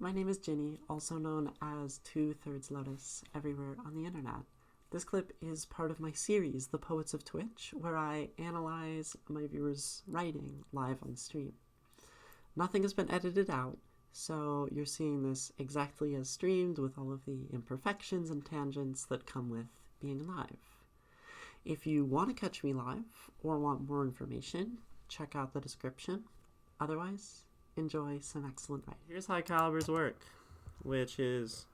My name is Ginny, also known as 2/3 Lotus, everywhere on the internet. This clip is part of my series, The Poets of Twitch, where I analyze my viewers' writing live on stream. Nothing has been edited out, so you're seeing this exactly as streamed with all of the imperfections and tangents that come with being live. If you want to catch me live or want more information, check out the description. Otherwise, enjoy some excellent writing. Here's HighCalliBrr's work, which is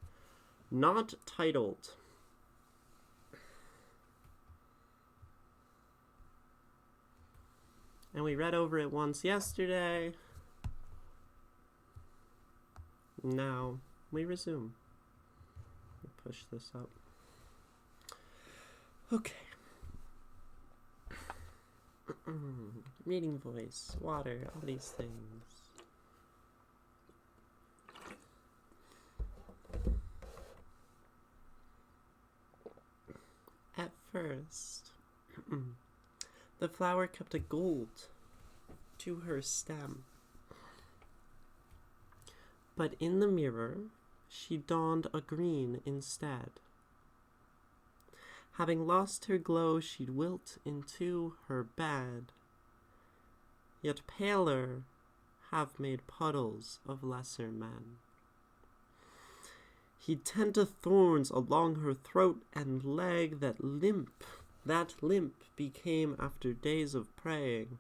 not titled. And we read over it once yesterday. Now we resume. Push this up. Okay. Reading voice, water, all these things. At first, the flower kept a gold to her stem. But in the mirror, she donned a green instead. Having lost her glow, she'd wilt into her bed, yet paler have made puddles of lesser men. He'd tend to thorns along her throat and leg that limp became after days of praying.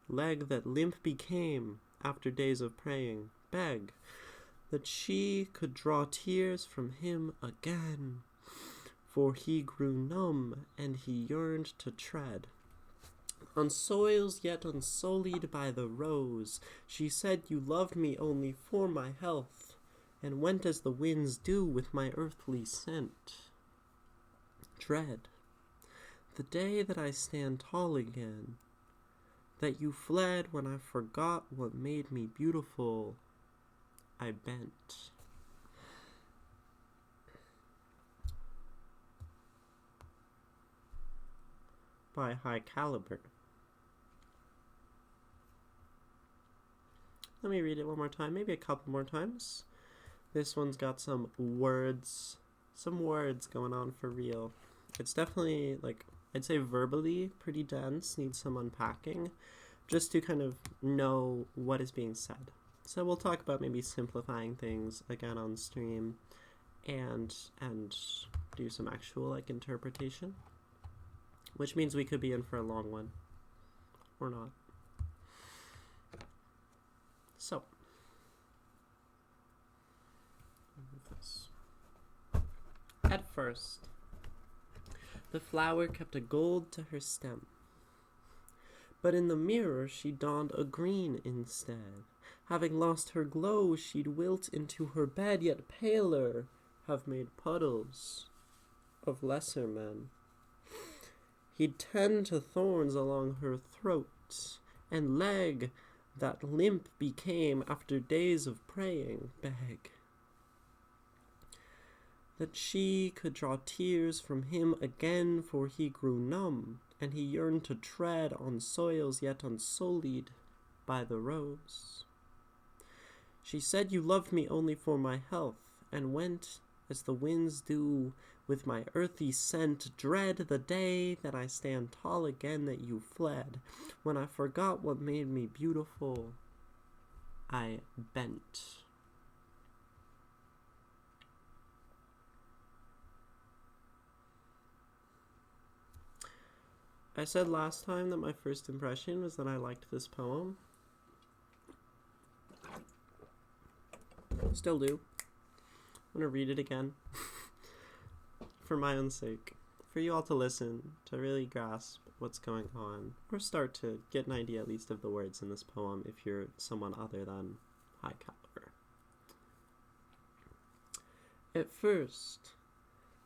Leg that limp became after days of praying, beg that she could draw tears from him again, for he grew numb and he yearned to tread on soils yet unsullied by the rose. She said, "You loved me only for my health, and went as the winds do with my earthly scent. Dread the day that I stand tall again, that you fled when I forgot what made me beautiful. I bent." By HighCalliBrr. Let me read it one more time, maybe a couple more times. This one's got some words going on for real. It's definitely, I'd say verbally pretty dense, needs some unpacking, just to kind of know what is being said. So we'll talk about maybe simplifying things again on stream and do some actual interpretation, which means we could be in for a long one or not. So at first, the flower kept a gold to her stem, but in the mirror she donned a green instead. Having lost her glow, she'd wilt into her bed, yet paler have made puddles of lesser men. He'd tend to thorns along her throat, and leg that limp became after days of praying, beg that she could draw tears from him again, for he grew numb, and he yearned to tread on soils yet unsullied by the rose. She said, "You loved me only for my health, and went as the winds do with my earthy scent. Dread the day that I stand tall again, that you fled, when I forgot what made me beautiful. I bent." I said last time that my first impression was that I liked this poem. Still do. I'm gonna read it again for my own sake, for you all to listen, to really grasp what's going on, or start to get an idea at least of the words in this poem if you're someone other than HighCalliBrr. At first,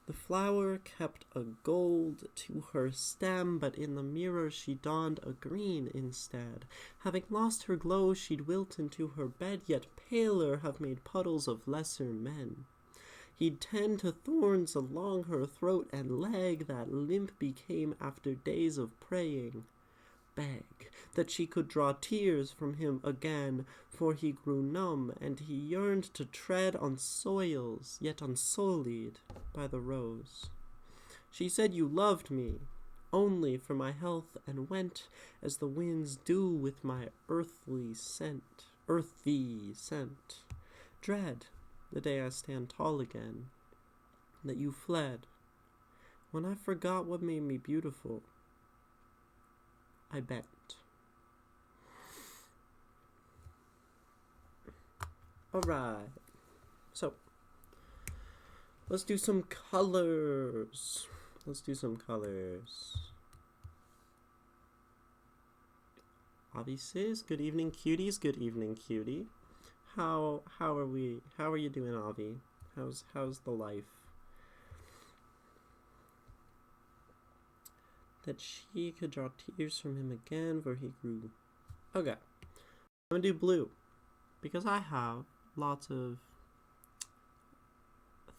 the flower kept a gold to her stem, but in the mirror she donned a green instead. Having lost her glow, she'd wilt into her bed, yet paler have made puddles of lesser men. He'd tend to thorns along her throat and leg that limp became after days of praying. beg that she could draw tears from him again, for he grew numb, and he yearned to tread on soils yet unsullied by the rose. She said you loved me only for my health, and went as the winds do with my earthy scent. Dread the day I stand tall again, that you fled, when I forgot what made me beautiful. I bent. Alright, so let's do some colors. Avi says, good evening, cuties. Good evening, cutie. How are you doing, Avi? How's the life? That she could draw tears from him again, for he grew. Okay, I'm gonna do blue, because I have lots of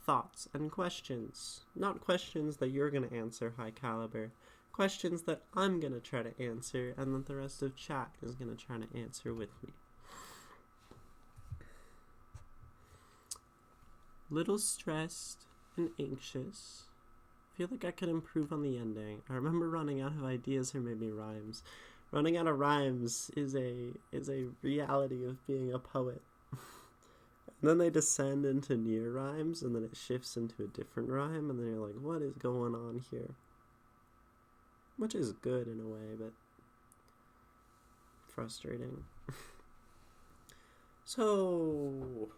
thoughts and questions. Not questions that you're gonna answer, HighCalliBrr. Questions that I'm gonna try to answer, and that the rest of chat is gonna try to answer with me. Little stressed and anxious. Feel like I could improve on the ending. I remember running out of ideas or maybe rhymes. Running out of rhymes is a reality of being a poet. And then they descend into near rhymes, and then it shifts into a different rhyme, and then you're like, what is going on here? Which is good in a way, but frustrating. So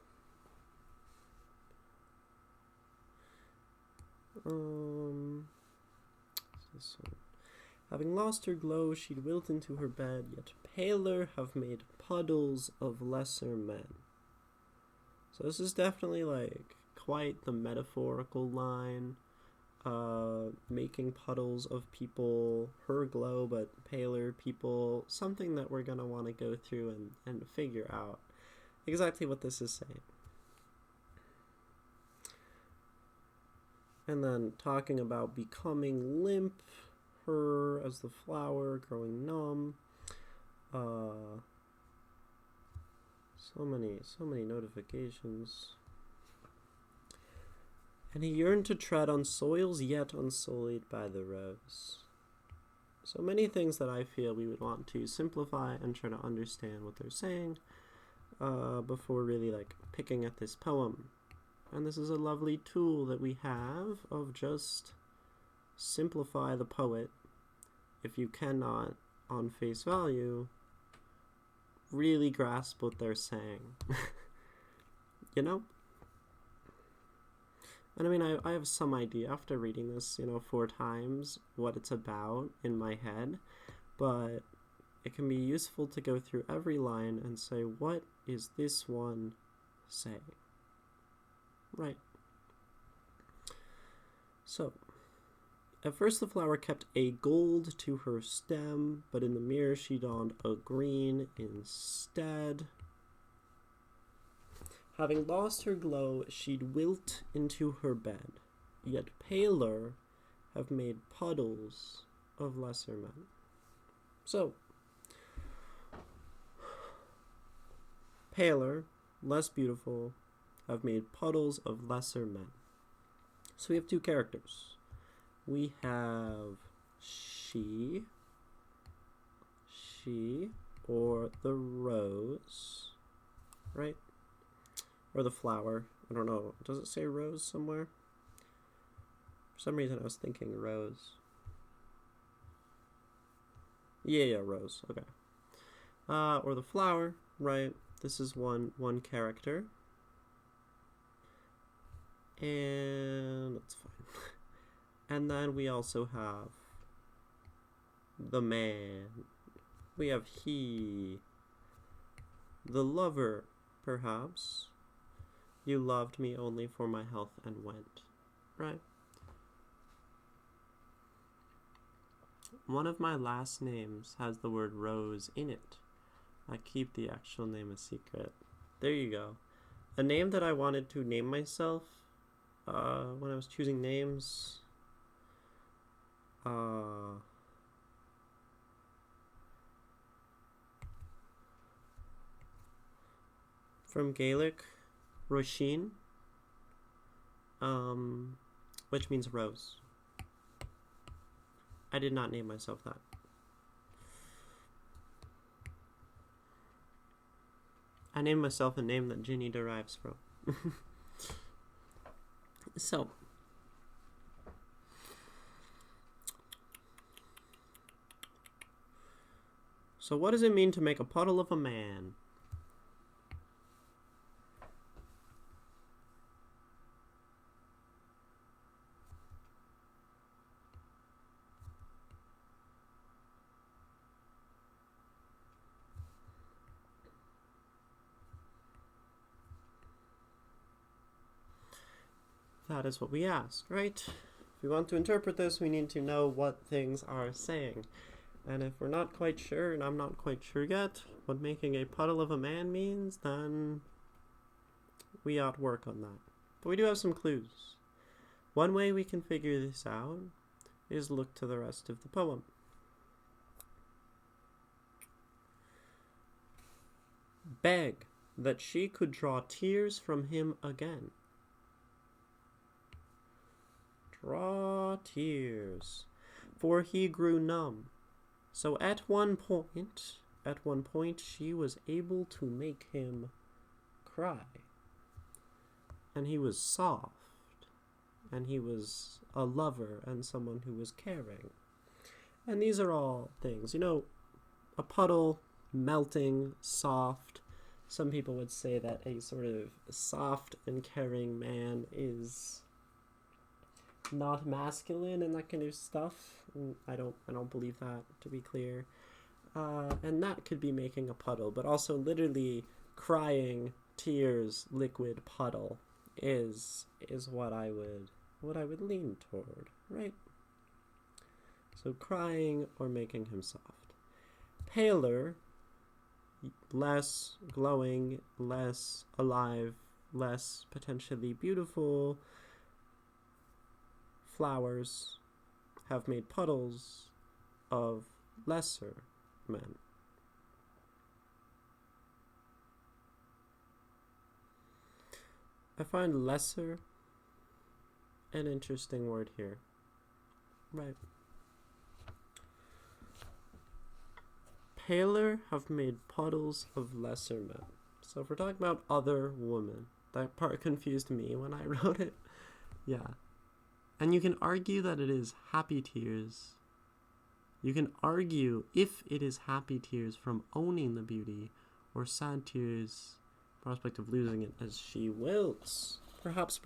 this one. Having lost her glow, she'd wilt into her bed, yet paler have made puddles of lesser men. So this is definitely like quite the metaphorical line, making puddles of people, her glow but paler people, something that we're gonna want to go through and figure out exactly what this is saying. And then talking about becoming limp, her as the flower growing numb. So many notifications. And he yearned to tread on soils yet unsullied by the rose. So many things that I feel we would want to simplify and try to understand what they're saying before really like picking at this poem. And this is a lovely tool that we have of just simplify the poet if you cannot, on face value, really grasp what they're saying. You know? And I mean, I have some idea after reading this, 4 times what it's about in my head, but it can be useful to go through every line and say, what is this one saying? Right. So, at first the flower kept a gold to her stem, but in the mirror she donned a green instead. Having lost her glow, she'd wilt into her bed, yet paler have made puddles of lesser men. So, paler, less beautiful, have made puddles of lesser men. So we have 2 characters. We have she, or the rose, right? Or the flower. I don't know. Does it say rose somewhere? For some reason I was thinking rose. Yeah, rose. Okay. Or the flower, right? This is one character. And that's fine. And then we also have the man. We have he. The lover, perhaps. You loved me only for my health and went. Right? One of my last names has the word rose in it. I keep the actual name a secret. There you go. A name that I wanted to name myself when I was choosing names. from Gaelic, Roisin, which means rose. I did not name myself that. I named myself a name that Ginny derives from. So, what does it mean to make a puddle of a man? That is what we asked, right? If we want to interpret this, we need to know what things are saying. And if we're not quite sure, and I'm not quite sure yet, what making a puddle of a man means, then we ought to work on that. But we do have some clues. One way we can figure this out is look to the rest of the poem. Beg that she could draw tears from him again. Draw tears, for he grew numb. So at one point, she was able to make him cry. And he was soft, and he was a lover and someone who was caring. And these are all things, a puddle, melting, soft. Some people would say that a sort of soft and caring man is not masculine and that kind of stuff. I don't believe that, to be clear. And that could be making a puddle, but also literally crying, tears, liquid puddle is what I would lean toward, right? So crying or making him soft. Paler, less glowing, less alive, less potentially beautiful. Flowers have made puddles of lesser men. I find lesser an interesting word here. Right. Paler have made puddles of lesser men. So if we're talking about other women, that part confused me when I wrote it. Yeah. And you can argue that it is happy tears. You can argue if it is happy tears from owning the beauty, or sad tears, prospect of losing it as she wilts. Perhaps.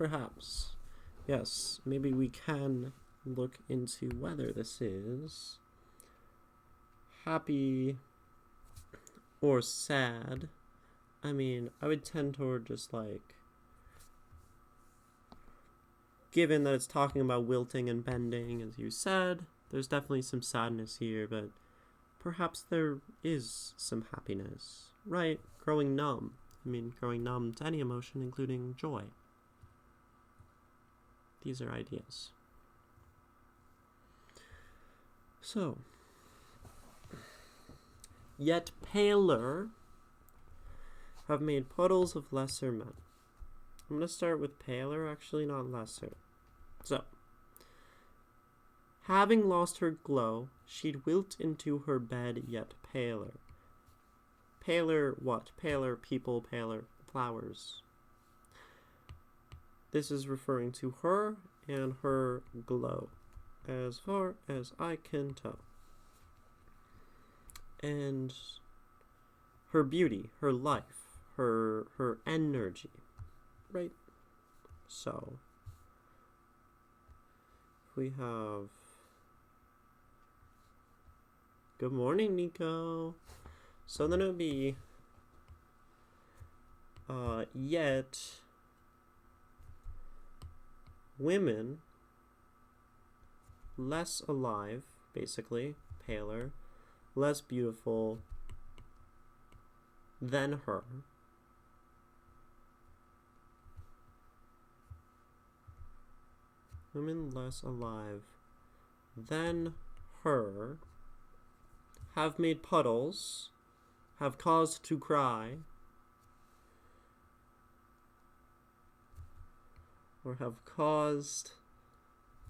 Yes, maybe we can look into whether this is happy or sad. I mean, I would tend toward just given that it's talking about wilting and bending, as you said, there's definitely some sadness here, but perhaps there is some happiness, right? Growing numb. Growing numb to any emotion, including joy. These are ideas. So, yet paler have made puddles of lesser men. I'm going to start with paler, actually, not lesser. So, having lost her glow, she'd wilt into her bed yet paler. Paler what? Paler people, paler flowers. This is referring to her and her glow, as far as I can tell. And her beauty, her life, her energy. Right? So, we have... Good morning, Nico. So then it would be... yet... women... less alive, basically, paler, less beautiful than her. Women less alive than her have made puddles, have caused to cry, or have caused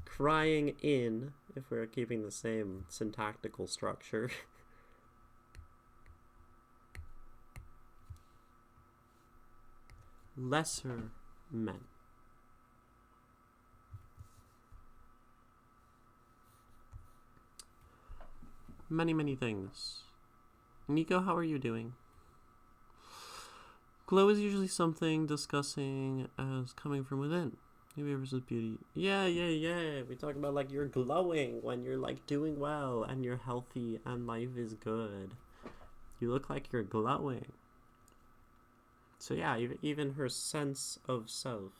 crying in, if we're keeping the same syntactical structure. Lesser men. Many, many things. Nico, how are you doing? Glow is usually something discussing as coming from within. Maybe versus beauty. Yeah. We talk about like you're glowing when you're like doing well and you're healthy and life is good. You look like you're glowing. So yeah, even her sense of self.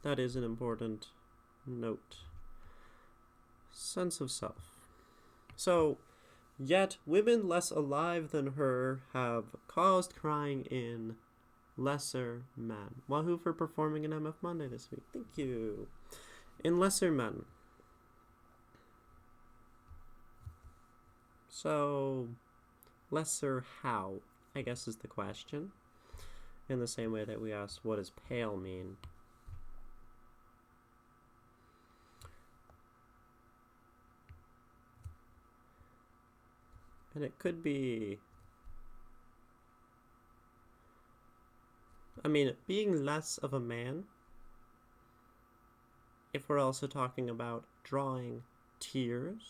That is an important note. Sense of self. So, yet women less alive than her have caused crying in lesser men. Wahoo for performing an MF Monday this week. Thank you. In lesser men. So, lesser how, I guess is the question. In the same way that we asked, what does pale mean? And it could be, I mean, being less of a man, if we're also talking about drawing tears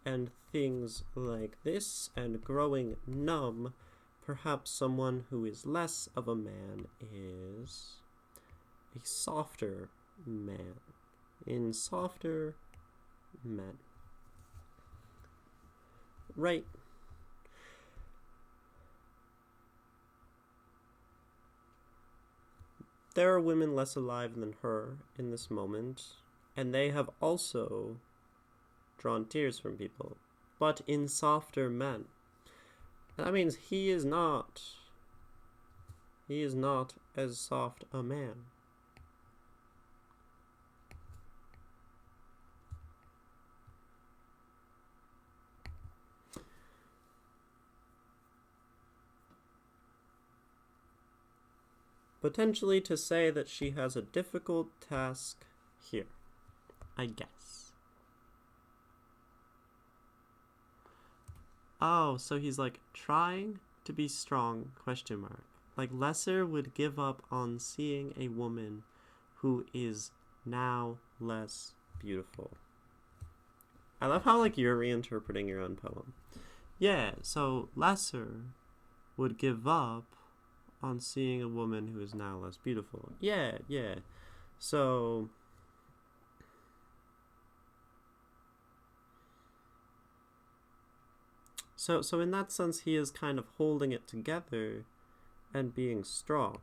and things like this and growing numb, perhaps someone who is less of a man is a softer man. In softer men. Right. There are women less alive than her in this moment, and they have also drawn tears from people, but in softer men. That means he is not as soft a man. Potentially to say that she has a difficult task here, I guess. Oh, so he's like trying to be strong, question mark. Like lesser would give up on seeing a woman who is now less beautiful. I love how like you're reinterpreting your own poem. Yeah, so lesser would give up on seeing a woman who is now less beautiful. Yeah. So in that sense, he is kind of holding it together and being strong.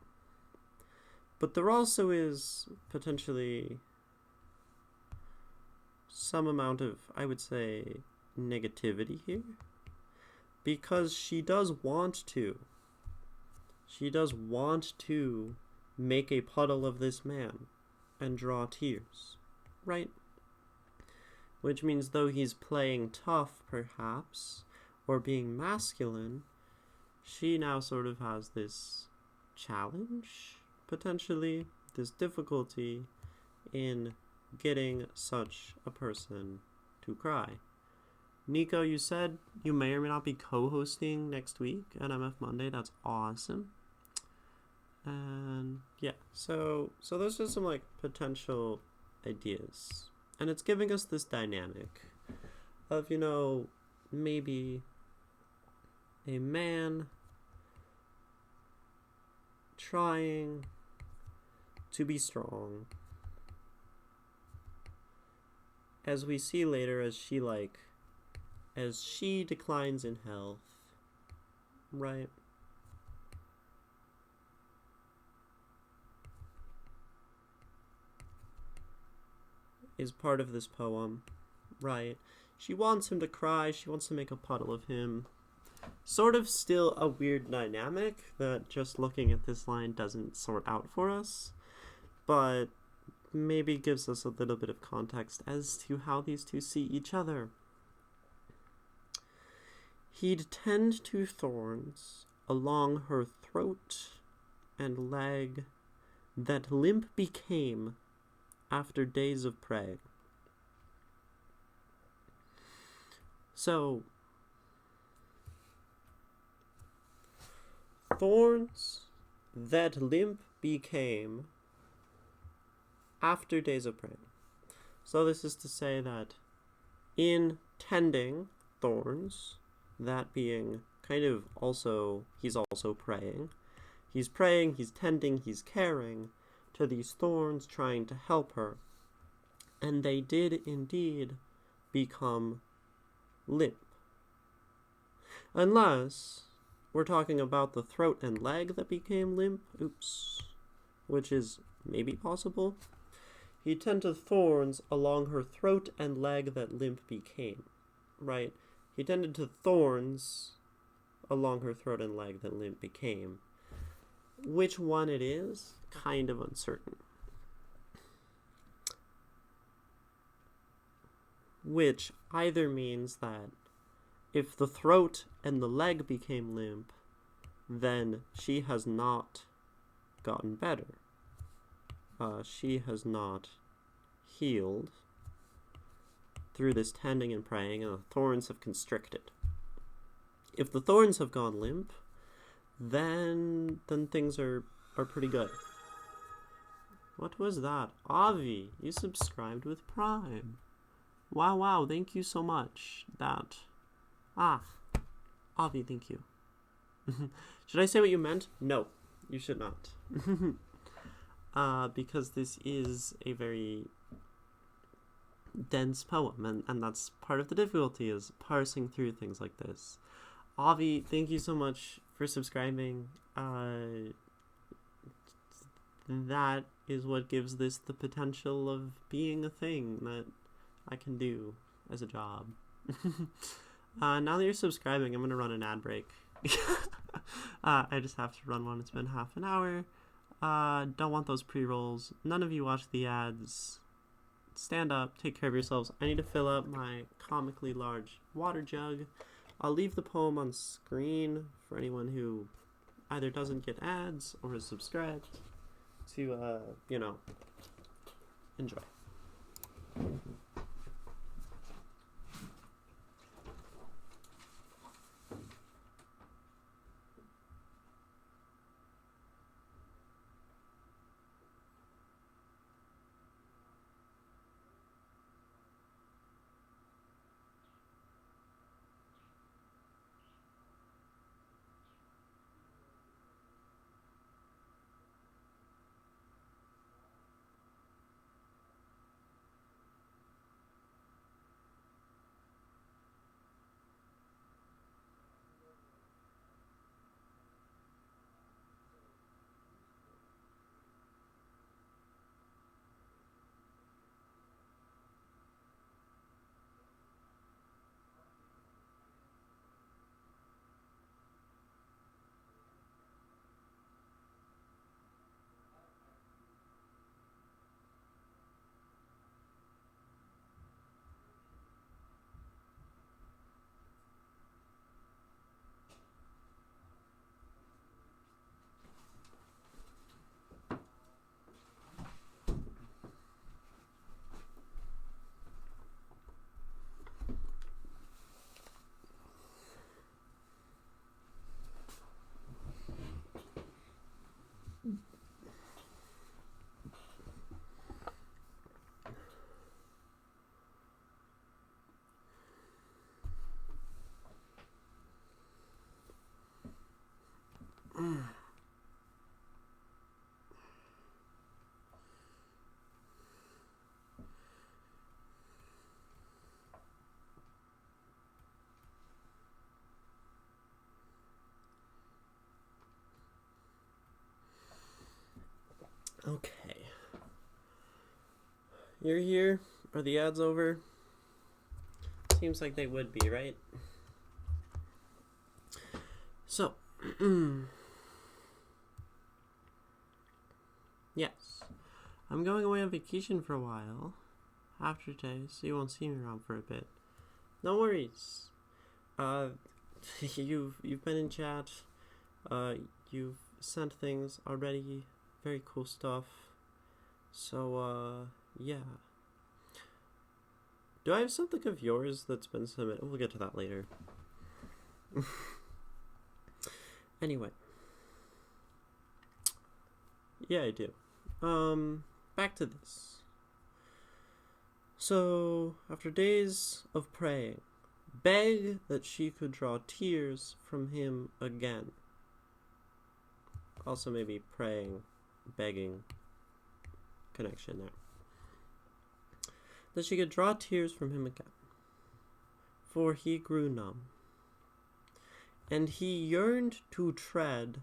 But there also is potentially some amount of, I would say, negativity here. Because she does want to. She does want to make a puddle of this man and draw tears, right? Which means though he's playing tough, perhaps, or being masculine, she now sort of has this challenge, potentially, this difficulty in getting such a person to cry. Nico, you said you may or may not be co-hosting next week at MF Monday. That's awesome. And yeah, so those are some like potential ideas. And it's giving us this dynamic of, you know, maybe a man trying to be strong, as we see later as she declines in health, right? Is part of this poem, right? She wants him to cry, she wants to make a puddle of him. Sort of still a weird dynamic that just looking at this line doesn't sort out for us, but maybe gives us a little bit of context as to how these two see each other. He'd tend to thorns along her throat and leg that limp became after days of praying. So, thorns that limp became after days of praying. So this is to say that in tending thorns, that being kind of also, he's also praying. He's praying, he's tending, he's caring to these thorns, trying to help her. And they did indeed become limp. Unless we're talking about the throat and leg that became limp, which is maybe possible. He tended thorns along her throat and leg that limp became, right? He tended to thorns along her throat and leg that limp became. Which one it is, kind of uncertain. Which either means that if the throat and the leg became limp, then she has not gotten better. She has not healed through this tending and praying, and the thorns have constricted. If the thorns have gone limp, then things are pretty good. What was that? Avi, you subscribed with Prime. Wow, thank you so much. Avi, thank you. Should I say what you meant? No, you should not. Because this is a very dense poem, and that's part of the difficulty, is parsing through things like this. Avi, thank you so much for subscribing. That is what gives this the potential of being a thing that I can do as a job. Now that you're subscribing, I'm going to run an ad break. I just have to run one. It's been half an hour. Don't want those pre-rolls. None of you watch the ads. Stand up, take care of yourselves. I need to fill up my comically large water jug. I'll leave the poem on screen for anyone who either doesn't get ads or is subscribed to, enjoy. Okay. You're here? Are the ads over? Seems like they would be, right? So, yes. I'm going away on vacation for a while after today, so you won't see me around for a bit. No worries. You've been in chat. You've sent things already. Very cool stuff. So, yeah. Do I have something of yours that's been submitted? We'll get to that later. Anyway. Yeah, I do. Back to this. So, after days of praying, beg that she could draw tears from him again. Also maybe praying, begging connection there. That she could draw tears from him again. For he grew numb. And he yearned to tread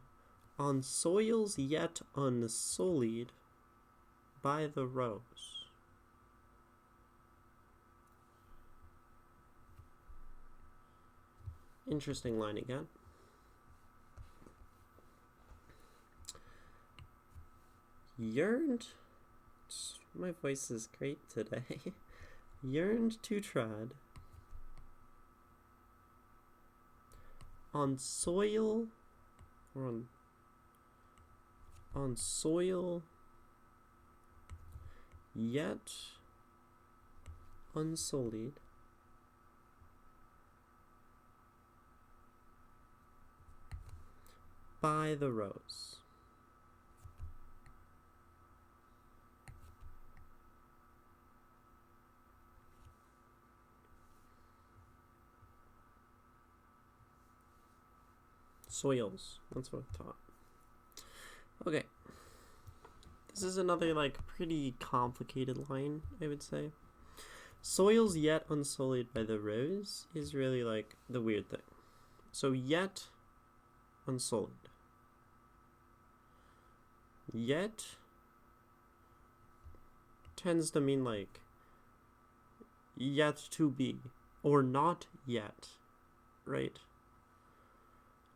on soils yet unsullied by the rose. Interesting line again. Yearned, my voice is great today. Yearned to tread on soil, or on soil yet unsullied by the rose. Soils, that's what I thought. Okay. This is another, like, pretty complicated line, I would say. Soils yet unsullied by the rose is really, like, the weird thing. So, yet unsullied. Yet tends to mean, like, yet to be, or not yet, right?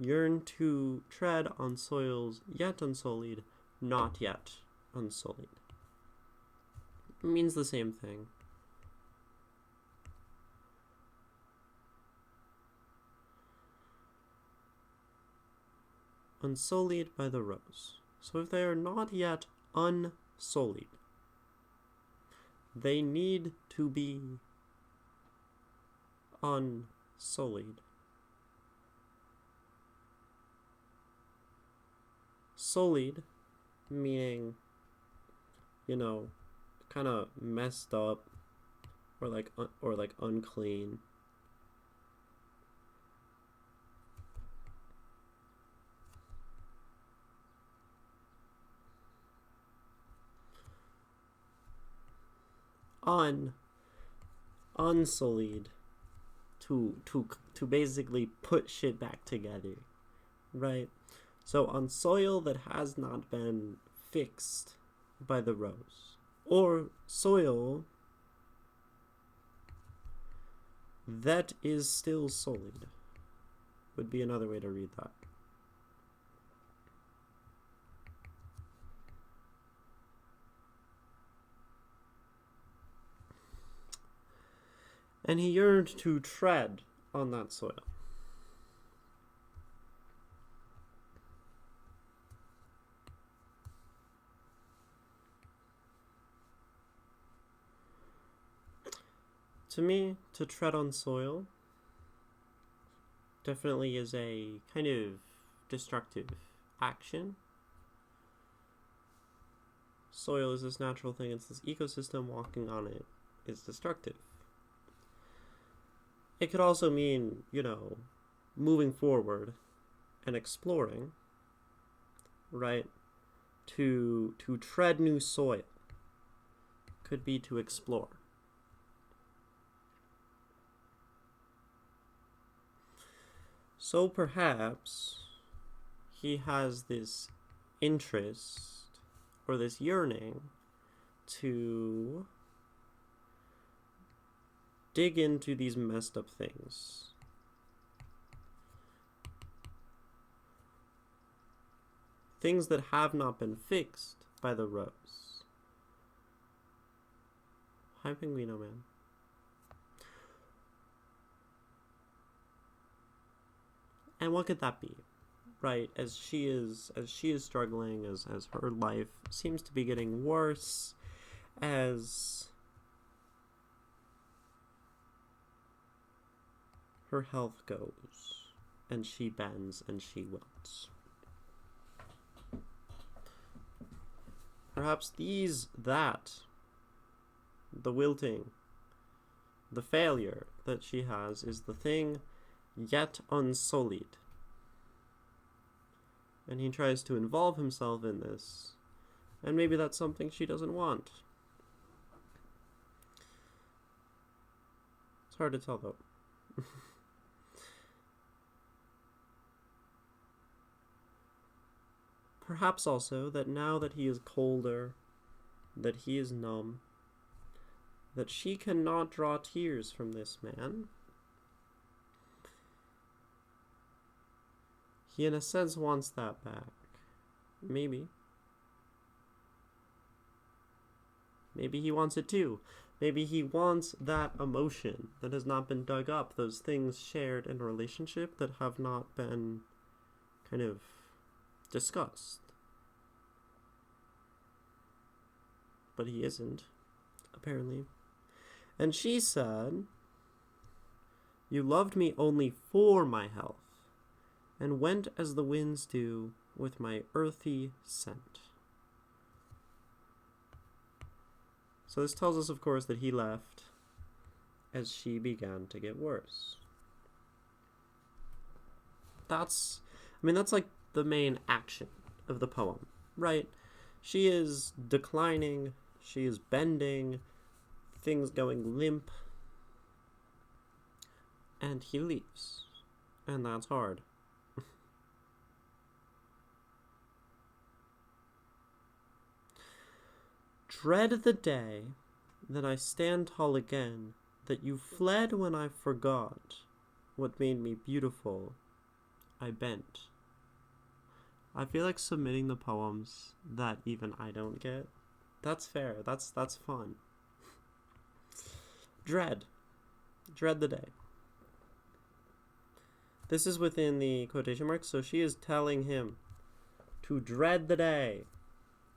Yearn to tread on soils yet unsullied, not yet unsullied. It means the same thing. Unsullied by the rose. So if they are not yet unsullied, they need to be unsullied. Sullied, meaning, you know, kind of messed up, or like unclean. Unsullied, to basically put shit back together, right? So on soil that has not been fixed by the rose, or soil that is still sullied, would be another way to read that. And he yearned to tread on that soil. To me, to tread on soil definitely is a kind of destructive action. Soil is this natural thing, it's this ecosystem, walking on it is destructive. It could also mean, you know, moving forward and exploring, right? To tread new soil could be to explore. So perhaps he has this interest or this yearning to dig into these messed up things. Things that have not been fixed by the rose. Hi, Pinguino Man. And what could that be? right? As she is struggling, as her life seems to be getting worse, as her health goes, and she bends and she wilts. Perhaps the wilting, the failure that she has is the thing yet unsullied. And he tries to involve himself in this, and maybe that's something she doesn't want. It's hard to tell, though. Perhaps also that now that he is colder, that he is numb, that she cannot draw tears from this man. He, in a sense, wants that back. Maybe. Maybe he wants it too. Maybe he wants that emotion that has not been dug up, those things shared in a relationship that have not been kind of discussed. But he isn't, apparently. And she said, "You loved me only for my health, and went as the winds do with my earthy scent." So this tells us, of course, that he left as she began to get worse. That's like the main action of the poem, right? She is declining, she is bending, things going limp, and he leaves. And that's hard. Dread the day that I stand tall again, that you fled when I forgot what made me beautiful, I bent. I feel like submitting the poems that even I don't get. That's fair. That's fun. Dread the day. This is within the quotation marks, so she is telling him to dread the day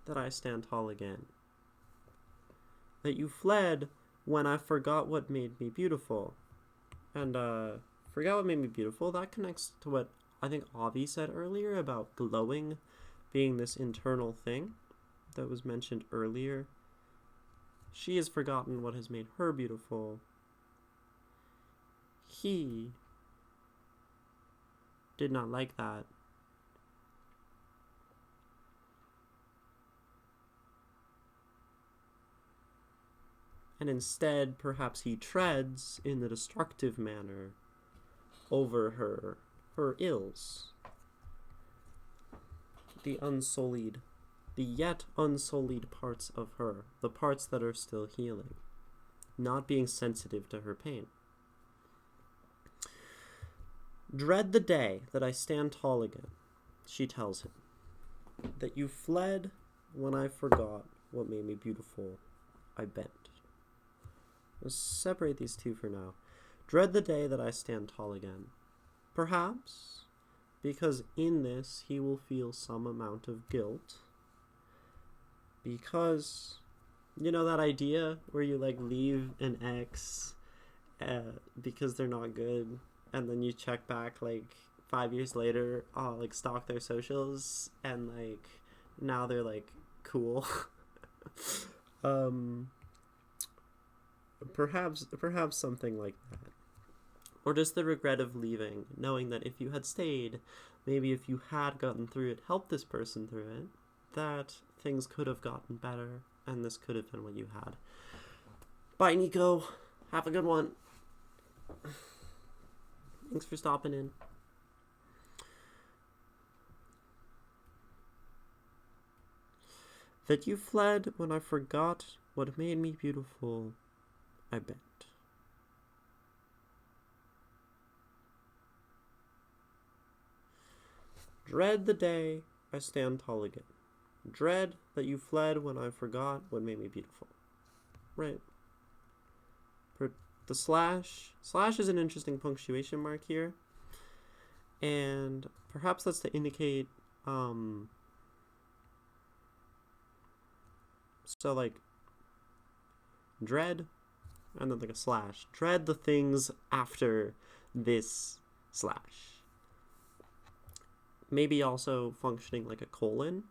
that I stand tall again. That you fled when I forgot what made me beautiful. And forgot what made me beautiful, that connects to what I think Avi said earlier about glowing being this internal thing that was mentioned earlier. She has forgotten what has made her beautiful. He did not like that. And instead, perhaps he treads in the destructive manner over her ills. The unsullied, the yet unsullied parts of her, the parts that are still healing, not being sensitive to her pain. Dread the day that I stand tall again, she tells him, that you fled when I forgot what made me beautiful, I bent. Let's separate these two for now. Dread the day that I stand tall again. Perhaps because in this he will feel some amount of guilt. Because, you know that idea where you like leave an ex because they're not good, and then you check back like 5 years later, like stalk their socials, and like now they're like cool. Perhaps something like that. Or just the regret of leaving, knowing that if you had stayed, maybe if you had gotten through it, helped this person through it, that things could have gotten better, and this could have been what you had. Bye, Nico. Have a good one. Thanks for stopping in. That you fled when I forgot what made me beautiful, I bent. Dread the day I stand tall again. Dread that you fled when I forgot what made me beautiful. Right. The slash is an interesting punctuation mark here. And perhaps that's to indicate, so like, dread, and then like a slash. Dread the things after this slash. Maybe also functioning like a colon.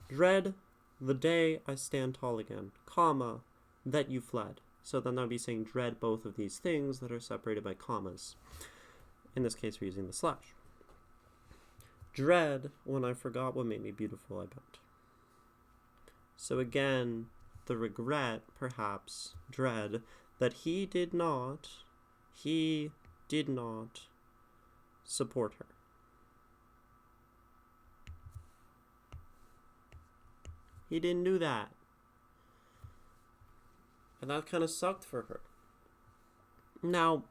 Dread the day I stand tall again, comma, that you fled. So then I'd be saying dread both of these things that are separated by commas. In this case, we're using the slash. Dread when I forgot what made me beautiful, I bet. So again, the regret, perhaps, dread, that he did not support her. He didn't do that. And that kind of sucked for her. Now,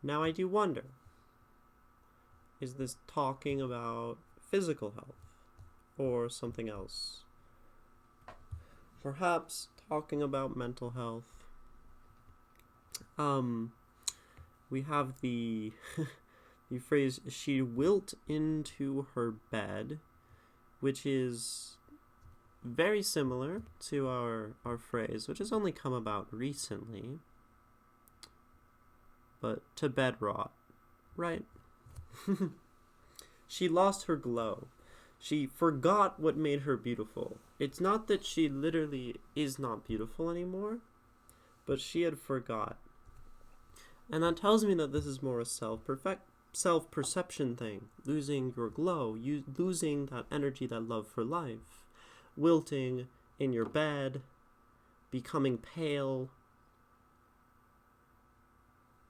I do wonder, is this talking about physical health or something else? Perhaps talking about mental health. We have the the phrase, she wilt into her bed, which is very similar to our phrase, which has only come about recently, but to bed rot, right? She lost her glow. She forgot what made her beautiful. It's not that she literally is not beautiful anymore, but she had forgot. And that tells me that this is more a self-perception thing. Losing your glow, losing that energy, that love for life. Wilting in your bed, becoming pale,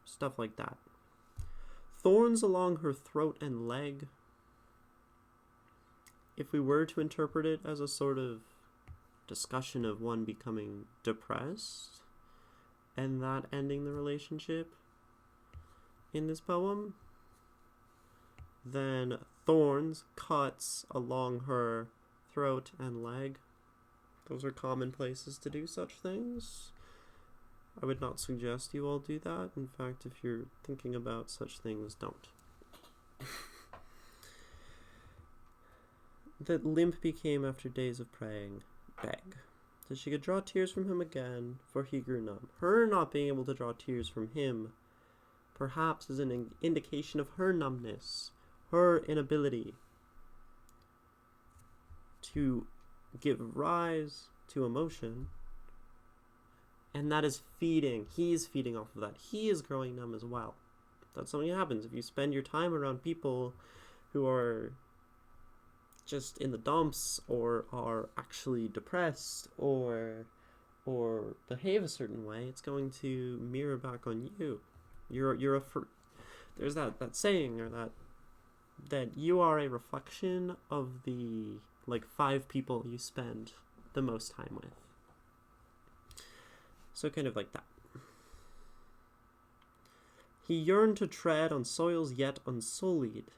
stuff like that. Thorns along her throat and leg. If we were to interpret it as a sort of discussion of one becoming depressed and that ending the relationship in this poem, then thorns, cuts along her throat and leg. Those are common places to do such things. I would not suggest you all do that. In fact, if you're thinking about such things, don't. That limp became after days of praying. Beg. That she could draw tears from him again, for he grew numb. Her not being able to draw tears from him perhaps is an indication of her numbness, her inability to give rise to emotion, and that is feeding. He's feeding off of that. He is growing numb as well. That's something that happens if you spend your time around people who are just in the dumps or are actually depressed or behave a certain way. It's going to mirror back on you. There's that saying, or that you are a reflection of the 5 people you spend the most time with. So kind of like that. He yearned to tread on soils yet unsullied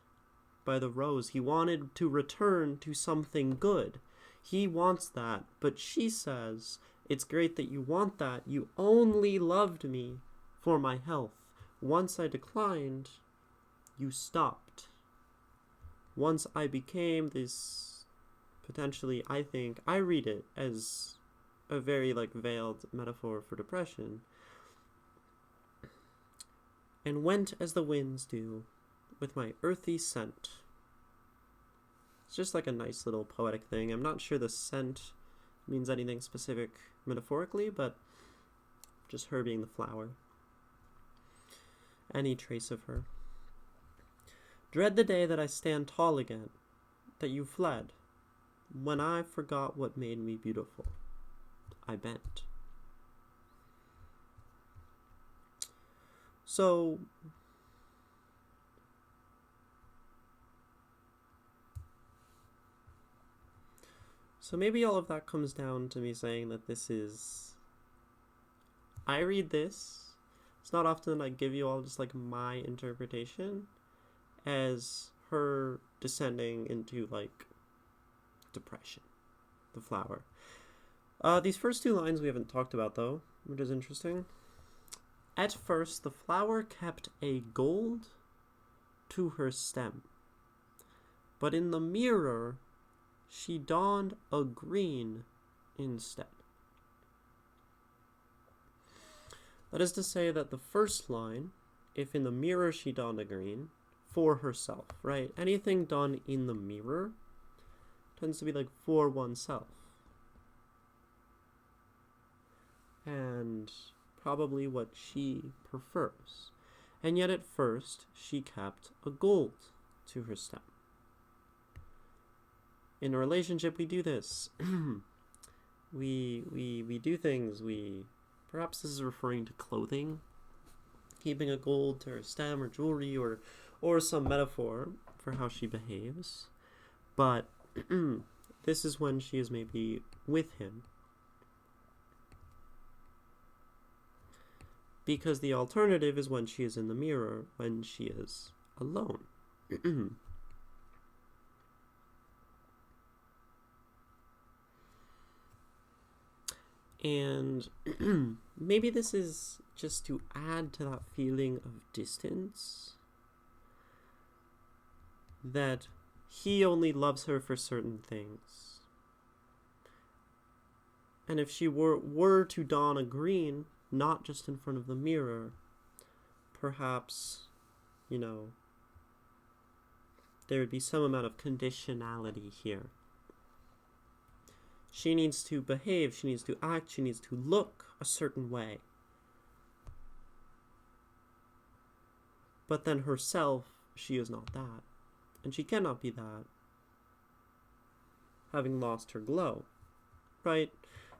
by the rose. He wanted to return to something good. He wants that, but she says, it's great that you want that. You only loved me for my health. Once I declined, you stopped. Once I became this, potentially, I read it as a very veiled metaphor for depression, and went as the winds do with my earthy scent. It's just like a nice little poetic thing. I'm not sure the scent means anything specific metaphorically, but just her being the flower. Any trace of her. Dread the day that I stand tall again, that you fled, when I forgot what made me beautiful. I bent. So maybe all of that comes down to me saying that this is, I read this, it's not often I give you all just my interpretation, as her descending into depression, the flower. These first 2 lines we haven't talked about though. which is interesting. At first, the flower kept a gold to her stem, but in the mirror, she donned a green instead. That is to say that the first line, if in the mirror she donned a green, for herself, right? Anything done in the mirror tends to be like for oneself. And probably what she prefers. And yet at first, she kept a gold to her stem. In a relationship, we do this. we do things, perhaps this is referring to clothing, keeping a gold to her stem or jewelry or some metaphor for how she behaves. But this is when she is maybe with him. Because the alternative is when she is in the mirror, when she is alone. And maybe this is just to add to that feeling of distance, that he only loves her for certain things. And if she were to don a green, not just in front of the mirror, perhaps, there would be some amount of conditionality here. She needs to behave, she needs to act, she needs to look a certain way. But then herself, she is not that. And she cannot be that, having lost her glow, right?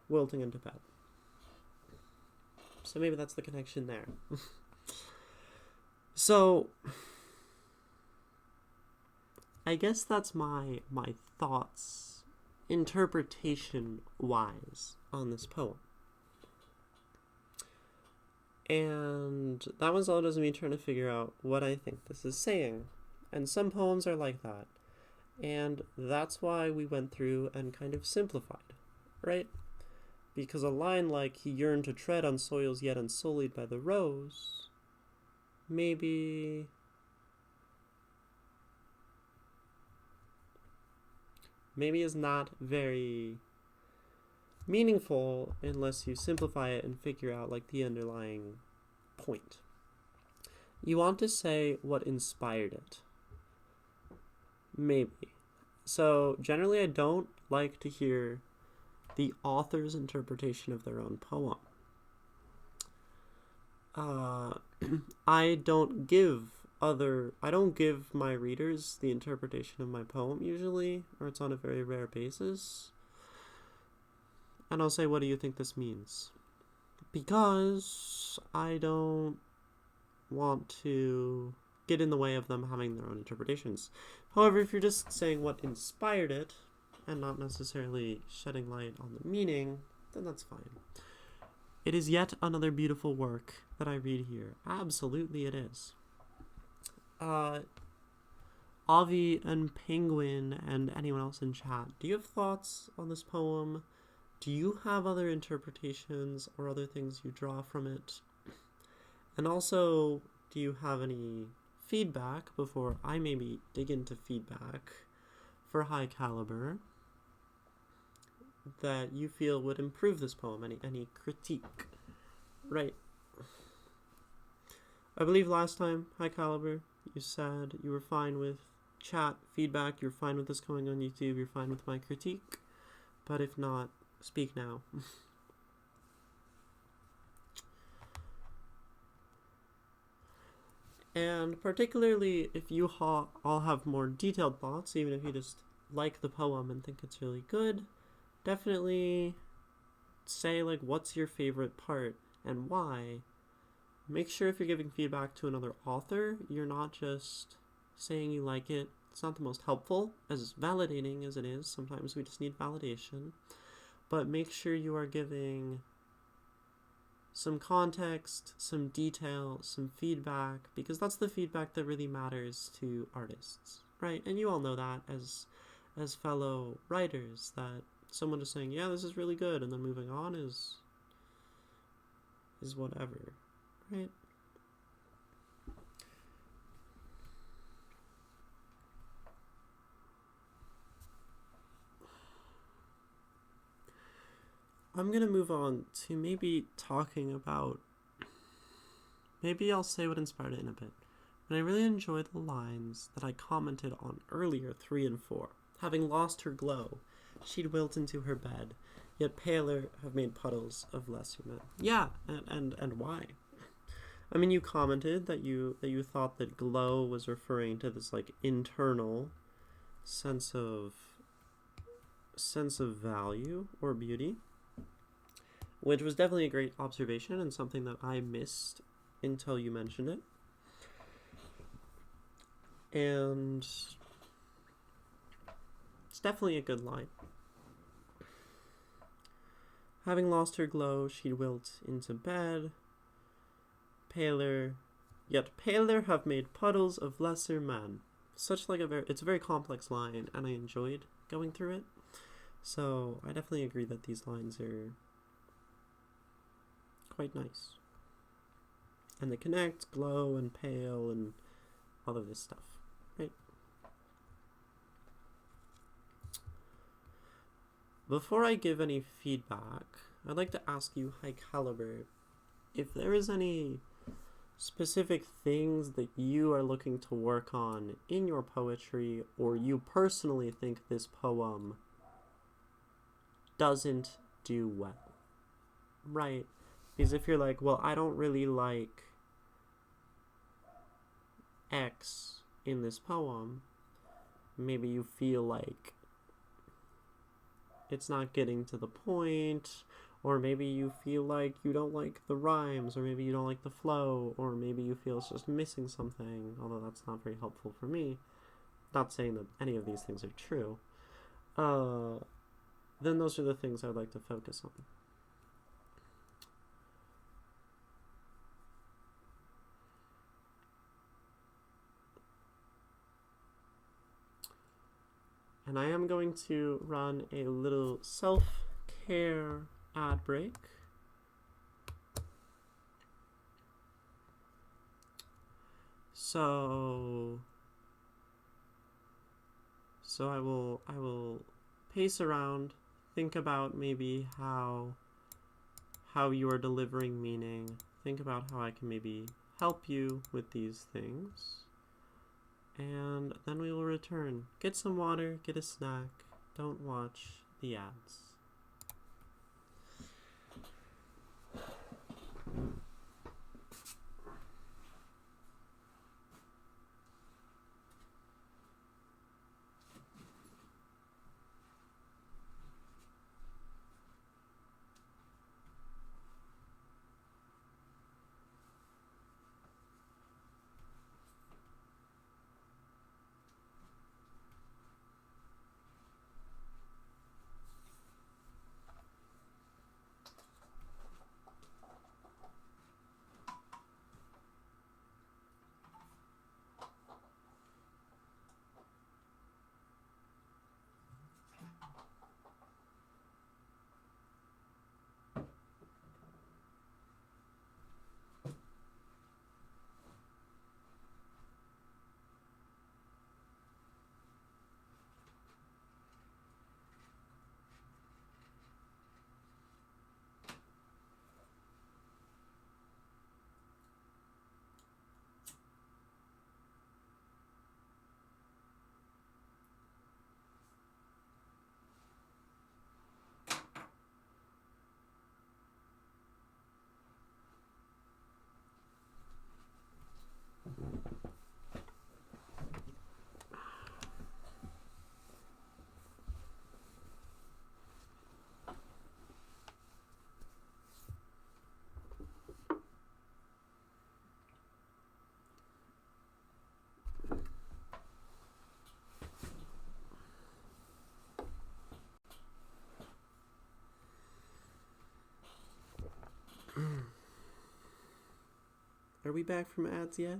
Wilting into bed. So maybe that's the connection there. So, I guess that's my thoughts, interpretation-wise, on this poem. And that was all just me trying to figure out what I think this is saying. And some poems are like that. And that's why we went through and kind of simplified, right? Because a line like, he yearned to tread on soils yet unsullied by the rose, maybe is not very meaningful unless you simplify it and figure out like the underlying point. You want to say what inspired it. Maybe. So generally I don't like to hear the author's interpretation of their own poem. I don't give my readers the interpretation of my poem usually, or it's on a very rare basis. And I'll say, what do you think this means? Because I don't want to get in the way of them having their own interpretations. However, if you're just saying what inspired it, and not necessarily shedding light on the meaning, then that's fine. It is yet another beautiful work that I read here. Absolutely it is. Avi and Penguin and anyone else in chat, do you have thoughts on this poem? Do you have other interpretations or other things you draw from it? And also, do you have any feedback before I maybe dig into feedback for HighCalliBrr that you feel would improve this poem? Any critique? Right. I believe last time, HighCalliBrr, you said you were fine with chat feedback, you're fine with this going on YouTube, you're fine with my critique. But if not, speak now. And particularly if you all have more detailed thoughts, even if you just like the poem and think it's really good, definitely say like what's your favorite part and why. Make sure if you're giving feedback to another author, you're not just saying you like it. It's not the most helpful, as validating as it is. Sometimes we just need validation. But make sure you are giving some context, some detail, some feedback, because that's the feedback that really matters to artists, right? And you all know that as fellow writers, that someone just saying, yeah, this is really good, and then moving on is is whatever, right? I'm gonna move on to maybe talking about, maybe I'll say what inspired it in a bit. But I really enjoy the lines that I commented on earlier, 3 and 4. Having lost her glow, she'd wilt into her bed, yet paler have made puddles of lesser men. Yeah, and why? I mean, you commented that you thought that glow was referring to this like internal sense of value or beauty, which was definitely a great observation and something that I missed until you mentioned it. And it's definitely a good line. Having lost her glow, she'd wilt into bed, paler, yet paler have made puddles of lesser men. It's a very complex line, and I enjoyed going through it. So I definitely agree that these lines are quite nice. And they connect, glow and pale and all of this stuff, right? Before I give any feedback, I'd like to ask you, HighCalliBrr, if there is any specific things that you are looking to work on in your poetry, or you personally think this poem doesn't do well, right? Because if you're like, well, I don't really like X in this poem, maybe you feel like it's not getting to the point, or maybe you feel like you don't like the rhymes, or maybe you don't like the flow, or maybe you feel it's just missing something, although that's not very helpful for me. Not saying that any of these things are true. Then those are the things I'd like to focus on. And I am going to run a little self-care ad break. So I will pace around, think about maybe how you are delivering meaning, think about how I can maybe help you with these things. And then we will return. Get some water, get a snack, don't watch the ads. Are we back from ads yet?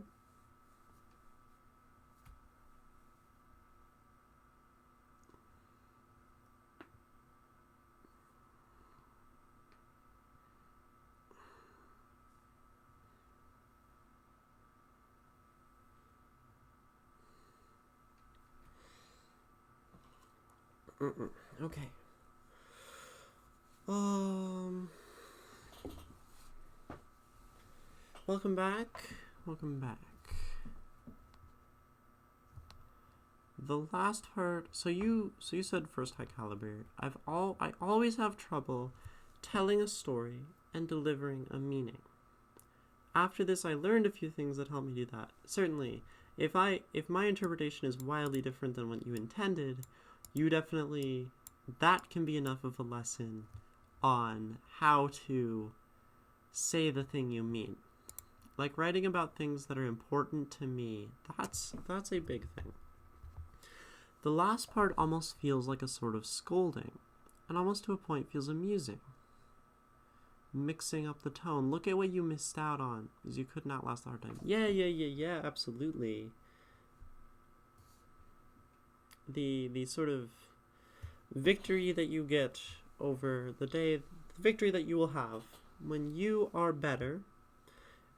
Okay. Welcome back. Welcome back. The last part. So you said first HighCalliBrr. I always have trouble telling a story and delivering a meaning. After this, I learned a few things that helped me do that. Certainly, if my interpretation is wildly different than what you intended, that can be enough of a lesson on how to say the thing you mean. Like writing about things that are important to me, that's a big thing. The last part almost feels like a sort of scolding, and almost to a point feels amusing. Mixing up the tone. Look at what you missed out on, because you couldn't outlast the hard time. Yeah, absolutely. The sort of victory that you get over the day, the victory that you will have when you are better,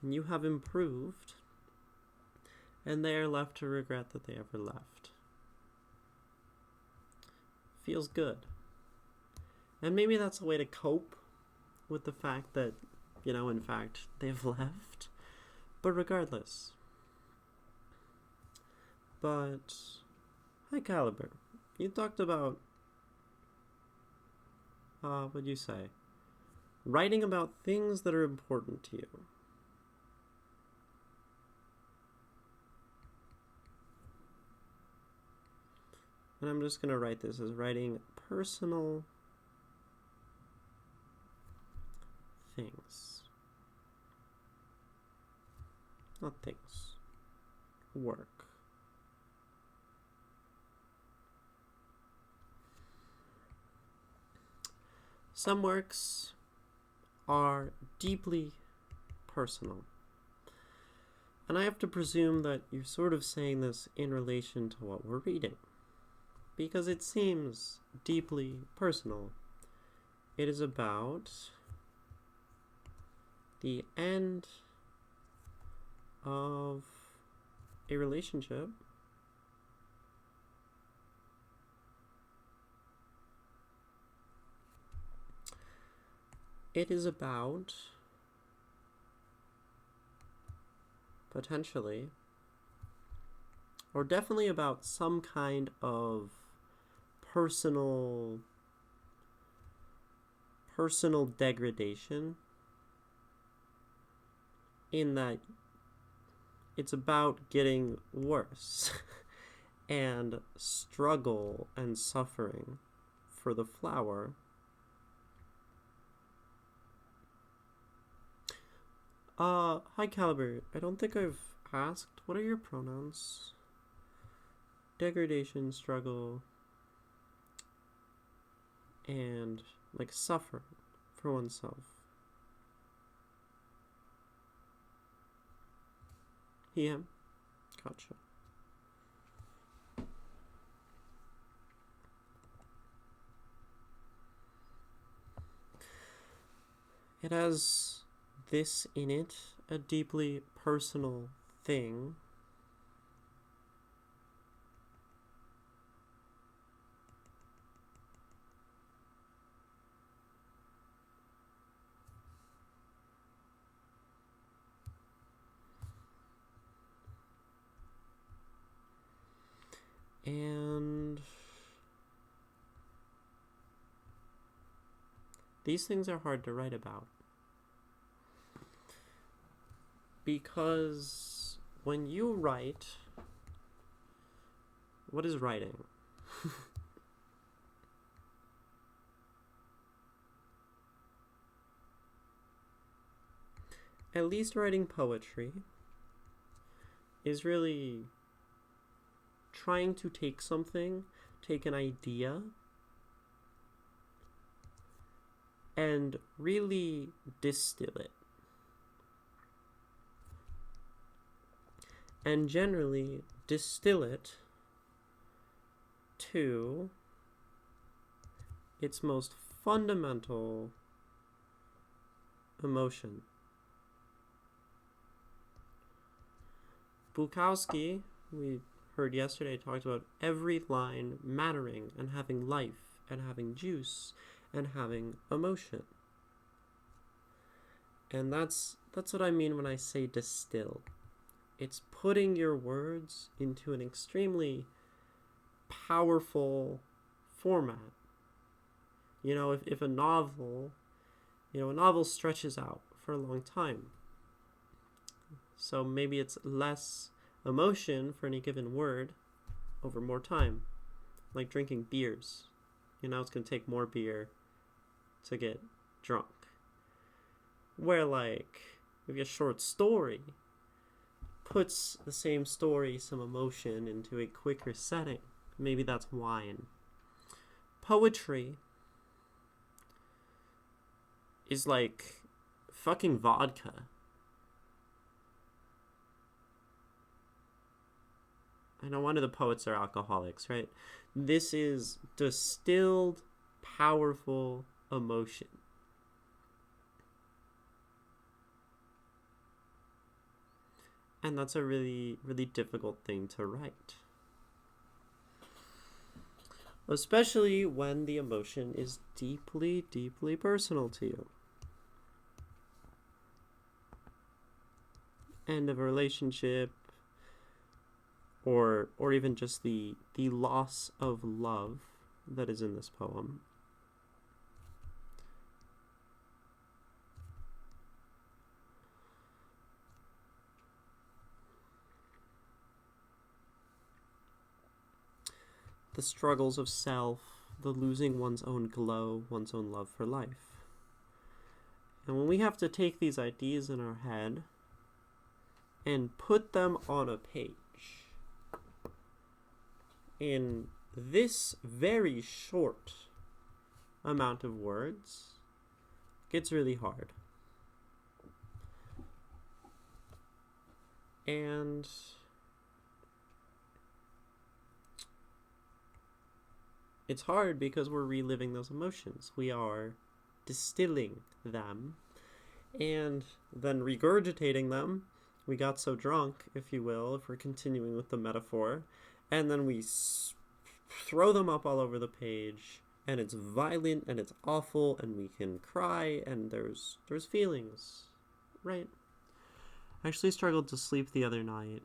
and you have improved, and they are left to regret that they ever left. Feels good. And maybe that's a way to cope with the fact that, in fact, they've left. But regardless. But, HighCalliBrr, you talked about, what'd you say? Writing about things that are important to you. And I'm just going to write this as writing personal things. Not things. Work. Some works are deeply personal. And I have to presume that you're sort of saying this in relation to what we're reading, because it seems deeply personal. It is about the end of a relationship it is about potentially, or definitely about some kind of personal degradation, in that it's about getting worse and struggle and suffering for the flower. HighCalliBrr, I don't think I've asked, what are your pronouns? Degradation, struggle, and like suffer for oneself. He, him. Gotcha. It has this in it, a deeply personal thing. And these things are hard to write about, because when you write, what is writing? At least writing poetry is really trying to take an idea, and really distill it. And generally distill it to its most fundamental emotion. Bukowski, we heard yesterday talked about every line mattering and having life and having juice and having emotion. And that's what I mean when I say distill. It's putting your words into an extremely powerful format. You know, if a novel stretches out for a long time. So maybe it's less emotion for any given word over more time. Like drinking beers. You know, it's going to take more beer to get drunk. Where like, maybe a short story puts the same story, some emotion, into a quicker setting. Maybe that's wine. Poetry is like fucking vodka. I know one of the poets are alcoholics, right? This is distilled, powerful emotion. And that's a really, really difficult thing to write. Especially when the emotion is deeply, deeply personal to you. End of a relationship, or even just the loss of love that is in this poem. The struggles of self, the losing one's own glow, one's own love for life. And when we have to take these ideas in our head and put them on a page in this very short amount of words, it gets really hard. And it's hard because we're reliving those emotions. We are distilling them and then regurgitating them. We got so drunk, if you will, if we're continuing with the metaphor, and then we throw them up all over the page, and it's violent and it's awful, and we can cry, and there's feelings, right? I actually struggled to sleep the other night.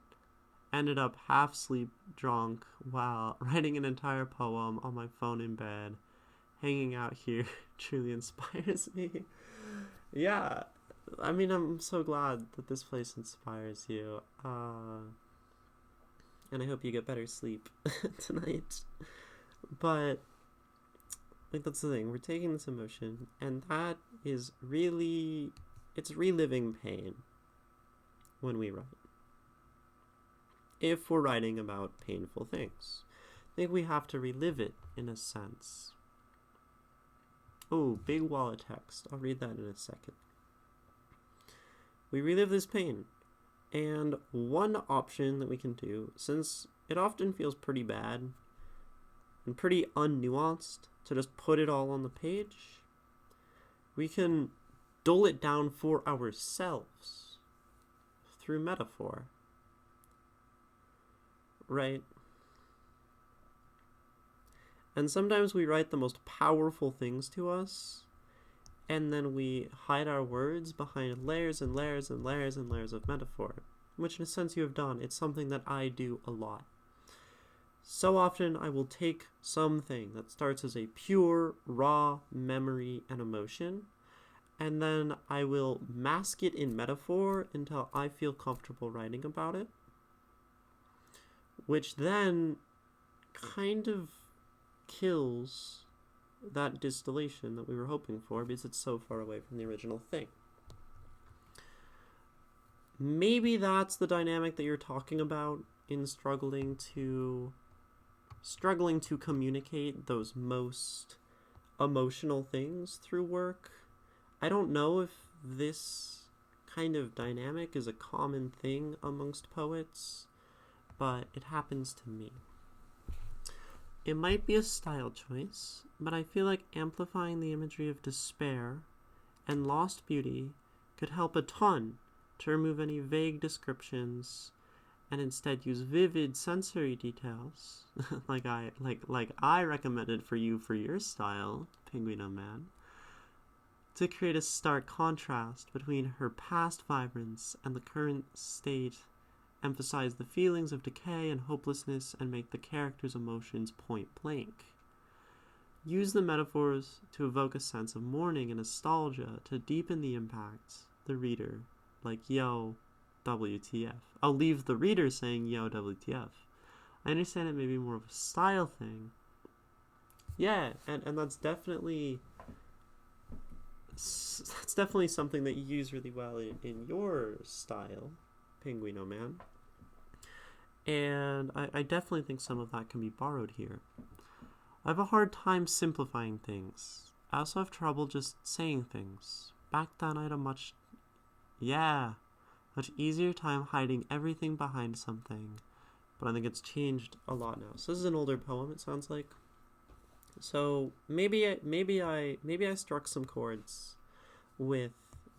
Ended up half asleep, drunk, while writing an entire poem on my phone in bed. Hanging out here truly inspires me. Yeah, I mean, I'm so glad that this place inspires you. And I hope you get better sleep tonight. But, like, that's the thing. We're taking this emotion, and that is really, it's reliving pain when we write. If we're writing about painful things, I think we have to relive it in a sense. Oh, big wall of text. I'll read that in a second. We relive this pain. And one option that we can do, since it often feels pretty bad and pretty unnuanced to just put it all on the page, we can dull it down for ourselves through metaphor. Right? And sometimes we write the most powerful things to us, and then we hide our words behind layers and layers and layers and layers of metaphor, which in a sense you have done. It's something that I do a lot. So often I will take something that starts as a pure, raw memory and emotion, and then I will mask it in metaphor until I feel comfortable writing about it, which then kind of kills that distillation that we were hoping for because it's so far away from the original thing. Maybe that's the dynamic that you're talking about in struggling to communicate those most emotional things through work. I don't know if this kind of dynamic is a common thing amongst poets, but it happens to me. It might be a style choice, but I feel like amplifying the imagery of despair and lost beauty could help a ton to remove any vague descriptions and instead use vivid sensory details, like I recommended for you for your style, Penguino Man, to create a stark contrast between her past vibrance and the current state, emphasize the feelings of decay and hopelessness, and make the characters' emotions point blank. Use the metaphors to evoke a sense of mourning and nostalgia to deepen the impact the reader, like yo, WTF. I'll leave the reader saying yo, WTF. I understand it may be more of a style thing. Yeah, and that's definitely something that you use really well in your style, Penguino Man. And I definitely think some of that can be borrowed here. I have a hard time simplifying things. I also have trouble just saying things. Back then I had a much easier time hiding everything behind something. But I think it's changed a lot now. So this is an older poem, it sounds like. So maybe I struck some chords with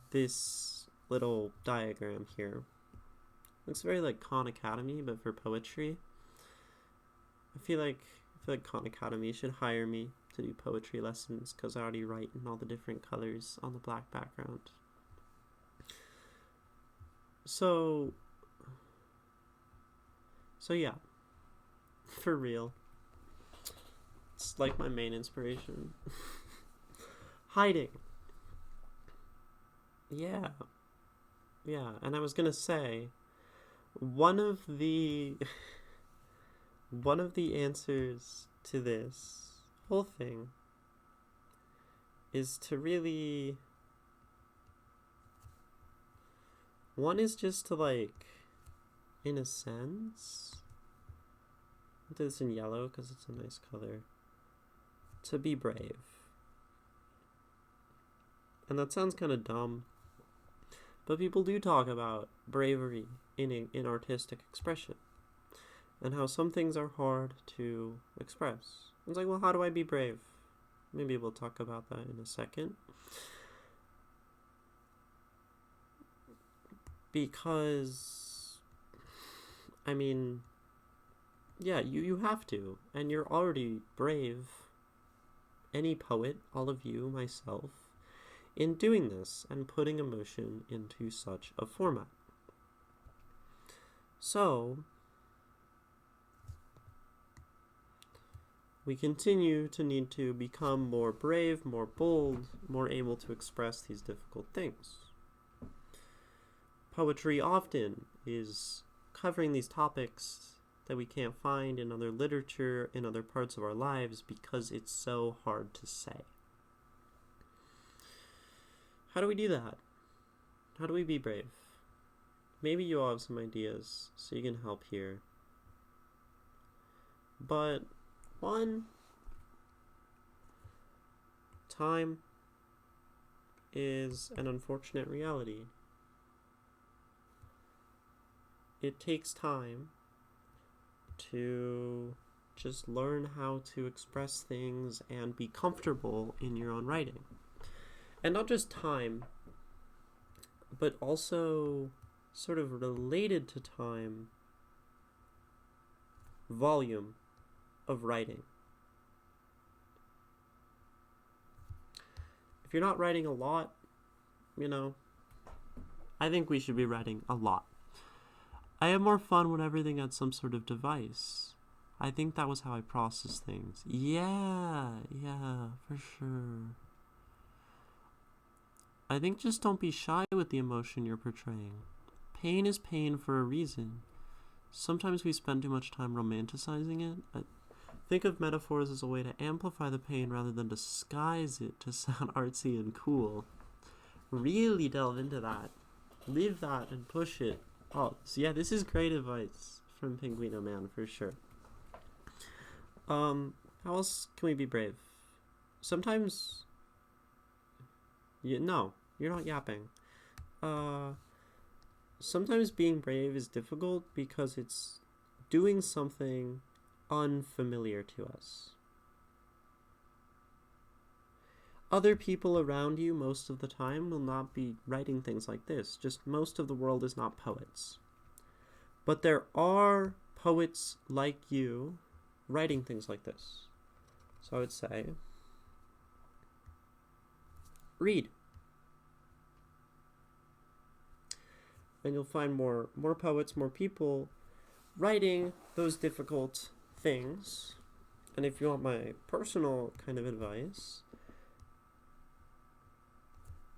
this little diagram here. Looks very like Khan Academy, but for poetry. I feel like Khan Academy should hire me to do poetry lessons because I already write in all the different colors on the black background. So yeah, for real. It's like my main inspiration. Hiding. Yeah, and I was gonna say, one of the answers to this whole thing is to really, one is just to, like, in a sense, I'll do this in yellow because it's a nice color, to be brave. And that sounds kind of dumb, but people do talk about bravery in artistic expression, and how some things are hard to express. It's like, well, how do I be brave? Maybe we'll talk about that in a second. Because, I mean, yeah, you have to, and you're already brave, any poet, all of you, myself, in doing this and putting emotion into such a format. So, we continue to need to become more brave, more bold, more able to express these difficult things. Poetry often is covering these topics that we can't find in other literature, in other parts of our lives, because it's so hard to say. How do we do that? How do we be brave? Maybe you all have some ideas, so you can help here. But one, time is an unfortunate reality. It takes time to just learn how to express things and be comfortable in your own writing. And not just time, but also sort of related to time, volume of writing. If you're not writing a lot, I think we should be writing a lot. I have more fun when everything had some sort of device. I think that was how I process things. Yeah, for sure. I think just don't be shy with the emotion you're portraying. Pain is pain for a reason. Sometimes we spend too much time romanticizing it. Think of metaphors as a way to amplify the pain rather than disguise it to sound artsy and cool. Really delve into that. Live that and push it. Oh, so yeah, this is great advice from Penguino Man for sure. How else can we be brave? Sometimes, no, you're not yapping. Sometimes being brave is difficult because it's doing something unfamiliar to us. Other people around you most of the time will not be writing things like this. Just most of the world is not poets. But there are poets like you writing things like this. So I would say, read. And you'll find more poets, more people writing those difficult things. And if you want my personal kind of advice,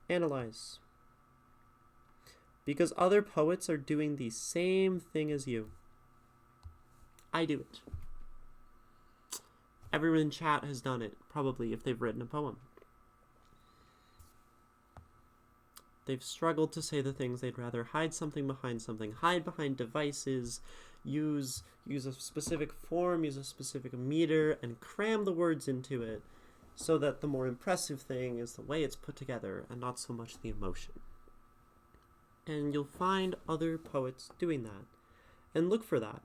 analyze. Because other poets are doing the same thing as you. I do it. Everyone in chat has done it, probably, if they've written a poem. They've struggled to say the things they'd rather hide something, hide behind devices, use a specific form, use a specific meter, and cram the words into it so that the more impressive thing is the way it's put together and not so much the emotion. And you'll find other poets doing that. And look for that.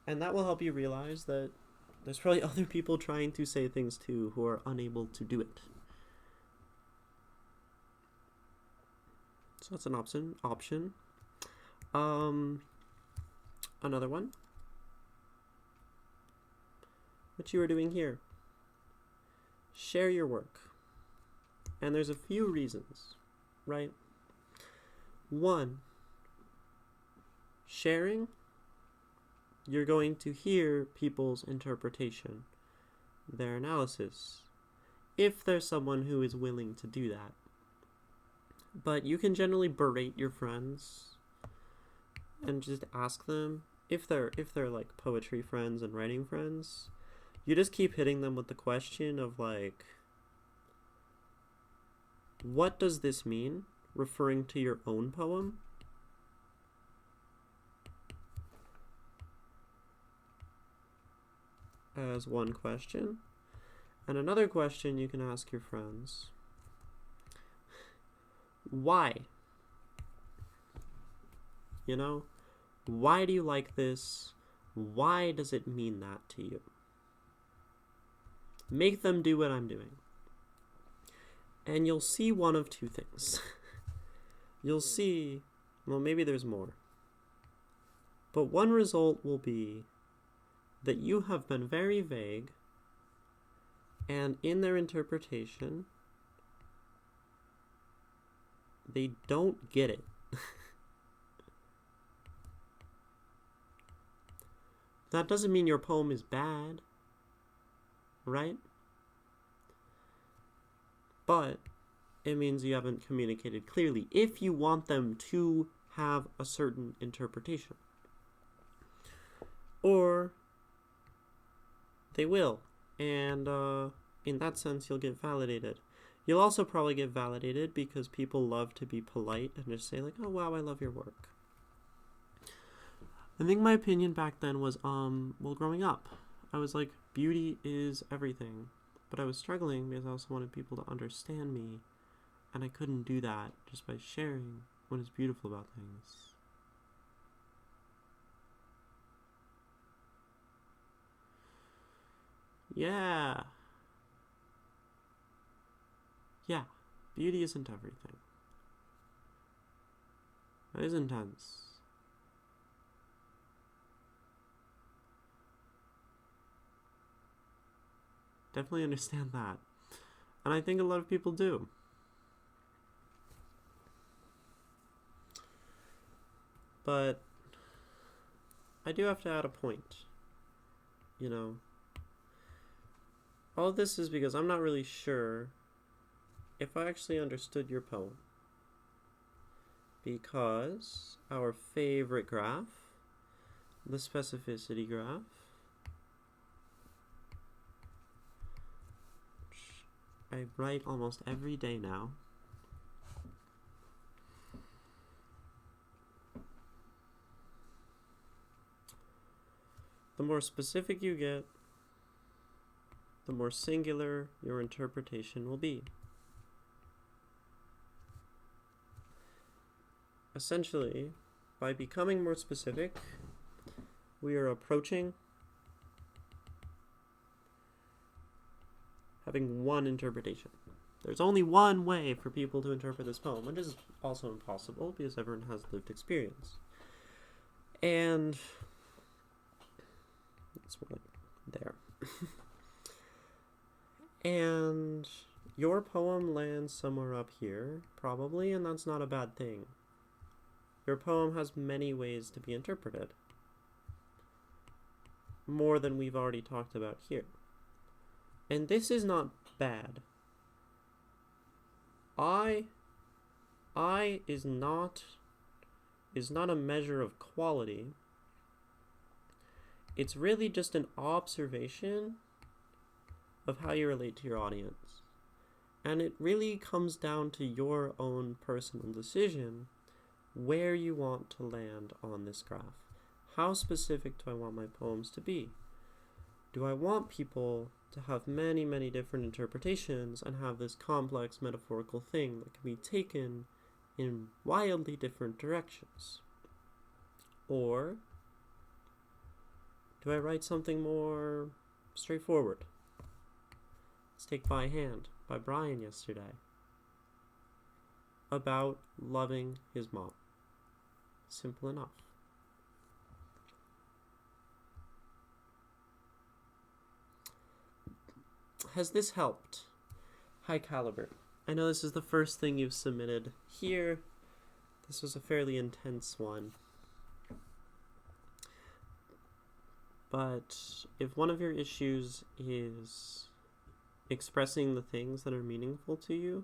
And that will help you realize that there's probably other people trying to say things too who are unable to do it. So that's an option. Another one. What you are doing here. Share your work. And there's a few reasons, right? One, sharing, you're going to hear people's interpretation, their analysis, if there's someone who is willing to do that. But you can generally berate your friends and just ask them, if they're like poetry friends and writing friends, you just keep hitting them with the question of like, what does this mean? Referring to your own poem. As one question. And another question you can ask your friends. Why? You know? Why do you like this? Why does it mean that to you? Make them do what I'm doing. And you'll see one of two things. You'll see, well, maybe there's more. But one result will be that you have been very vague, and in their interpretation, they don't get it. That doesn't mean your poem is bad, right? But it means you haven't communicated clearly if you want them to have a certain interpretation. Or they will, and in that sense you'll get validated. You'll also probably get validated because people love to be polite and just say like, oh wow, I love your work. I think my opinion back then was, well, growing up, I was like, beauty is everything. But I was struggling because I also wanted people to understand me. And I couldn't do that just by sharing what is beautiful about things. Yeah. Yeah. Beauty isn't everything. That is intense. Definitely understand that. And I think a lot of people do. But I do have to add a point. You know, all this is because I'm not really sure if I actually understood your poem. Because our favorite graph, the specificity graph, which I write almost every day now, the more specific you get, the more singular your interpretation will be. Essentially, by becoming more specific, we are approaching having one interpretation. There's only one way for people to interpret this poem, which is also impossible because everyone has lived experience. And it's like there. And your poem lands somewhere up here, probably, and that's not a bad thing. Your poem has many ways to be interpreted. More than we've already talked about here. And this is not bad. I is not a measure of quality. It's really just an observation of how you relate to your audience. And it really comes down to your own personal decision where you want to land on this graph. How specific do I want my poems to be? Do I want people to have many, many different interpretations and have this complex metaphorical thing that can be taken in wildly different directions? Or do I write something more straightforward? Let's take By Hand by Brian yesterday, about loving his mom. Simple enough. Has this helped? HighCalliBrr. I know this is the first thing you've submitted here. This was a fairly intense one. But if one of your issues is expressing the things that are meaningful to you,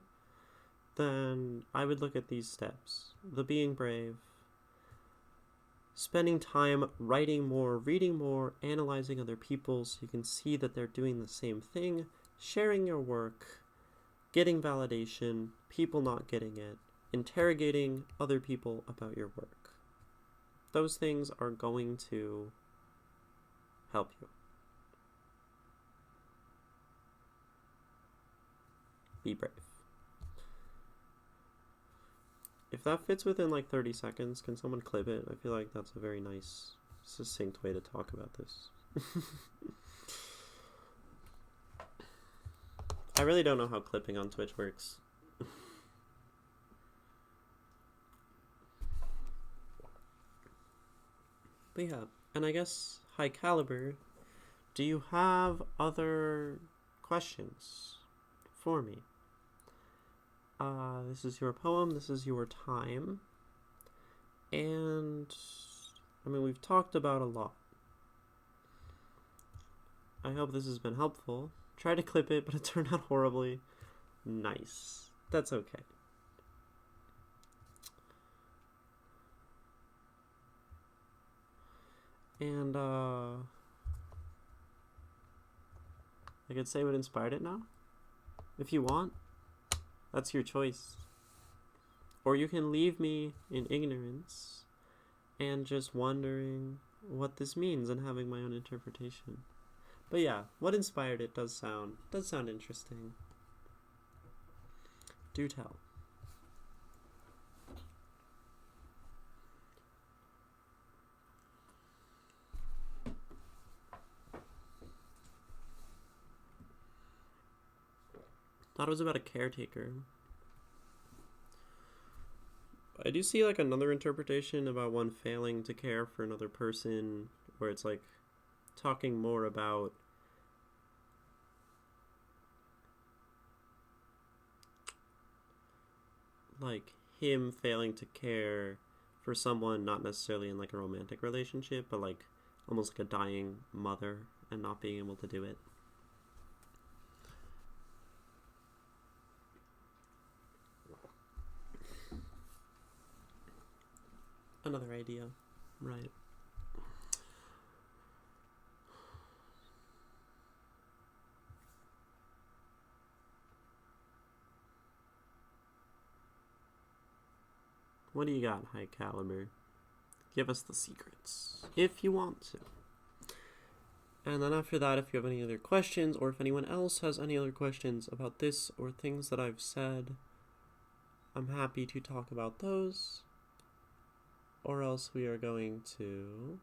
then I would look at these steps. The being brave, spending time writing more, reading more, analyzing other people so you can see that they're doing the same thing, sharing your work, getting validation, people not getting it, interrogating other people about your work. Those things are going to help you. Be brave. If that fits within like 30 seconds, can someone clip it? I feel like that's a very nice, succinct way to talk about this. I really don't know how clipping on Twitch works. But yeah, and I guess, HighCalliBrr, do you have other questions for me? This is your poem, this is your time, and I mean, we've talked about a lot. I hope this has been helpful. Tried to clip it, but it turned out horribly. Nice. That's okay. And, I could say what inspired it now, if you want. That's your choice. Or you can leave me in ignorance and just wondering what this means and having my own interpretation. But yeah, what inspired it does sound interesting. Do tell. Thought it was about a caretaker. I do see like another interpretation about one failing to care for another person, where it's like talking more about like him failing to care for someone, not necessarily in like a romantic relationship, but like almost like a dying mother and not being able to do it. Another idea, right? What do you got, HighCalliBrr? Give us the secrets, if you want to. And then after that, if you have any other questions, or if anyone else has any other questions about this or things that I've said, I'm happy to talk about those. Or else we are going to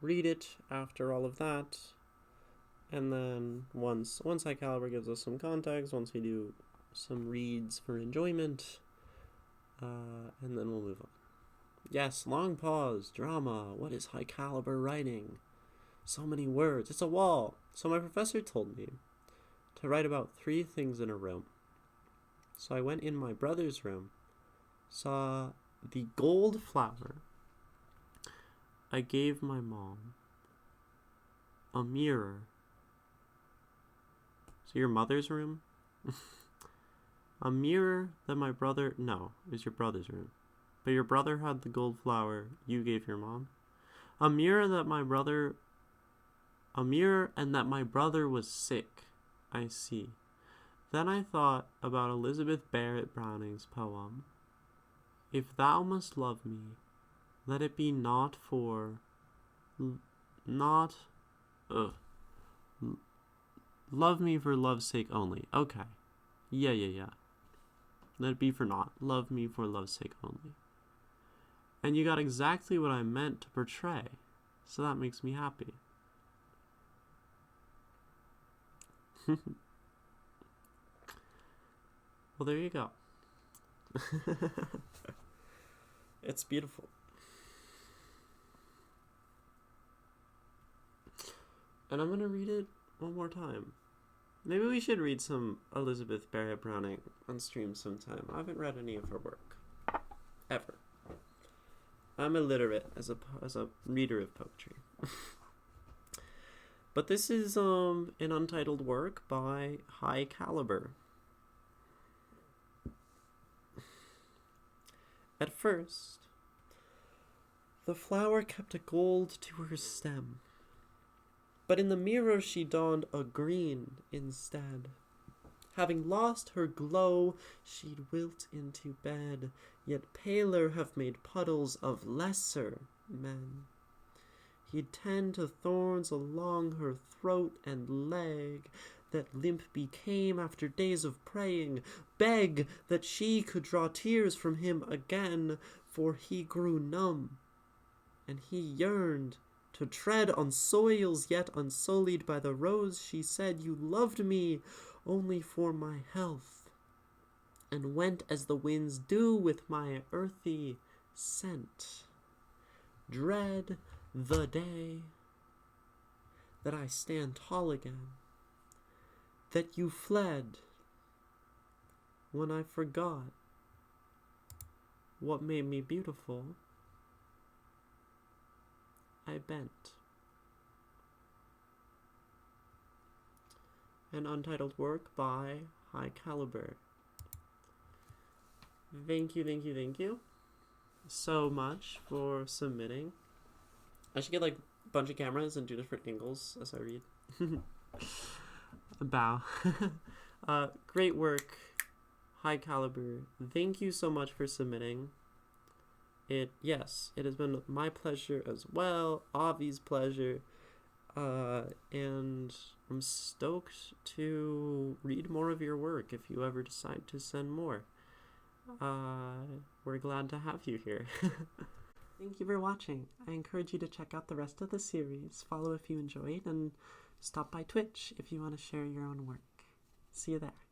read it after all of that. And then once HighCalliBrr gives us some context, once we do some reads for enjoyment, And then we'll move on. Yes, long pause, drama. What is high caliber writing? So many words. It's a wall. So my professor told me to write about 3 things in a room. So I went in my brother's room, saw the gold flower. I gave my mom a mirror. So your mother's room? A mirror that my brother... No, it was your brother's room. But your brother had the gold flower you gave your mom. A mirror that my brother... A mirror and that my brother was sick. I see. Then I thought about Elizabeth Barrett Browning's poem. If thou must love me, let it be not for... Love me for love's sake only. Okay. Yeah. Let it be for not. Love me for love's sake only. And you got exactly what I meant to portray. So that makes me happy. Well, there you go. It's beautiful. And I'm going to read it one more time. Maybe we should read some Elizabeth Barrett Browning on stream sometime. I haven't read any of her work. Ever. I'm illiterate as a reader of poetry. But this is an untitled work by HighCalliBrr. At first, the flower kept a gold to her stem, but in the mirror she donned a green instead. Having lost her glow, she'd wilt into bed, yet paler have made puddles of lesser men. He'd tend to thorns along her throat and leg, that limp became after days of praying, beg that she could draw tears from him again, for he grew numb, and he yearned to tread on soils yet unsullied by the rose. She said, "You loved me only for my health," and went as the winds do with my earthy scent. Dread the day that I stand tall again, that you fled when I forgot what made me beautiful. I bent. An untitled work by HighCalliBrr. Thank you so much for submitting. I should get like a bunch of cameras and do different angles as I read. Bow. Great work, HighCalliBrr. Thank you so much for submitting. It has been my pleasure as well, Avi's pleasure, and I'm stoked to read more of your work if you ever decide to send more. We're glad to have you here. Thank you for watching. I encourage you to check out the rest of the series, follow if you enjoyed, and stop by Twitch if you want to share your own work. See you there.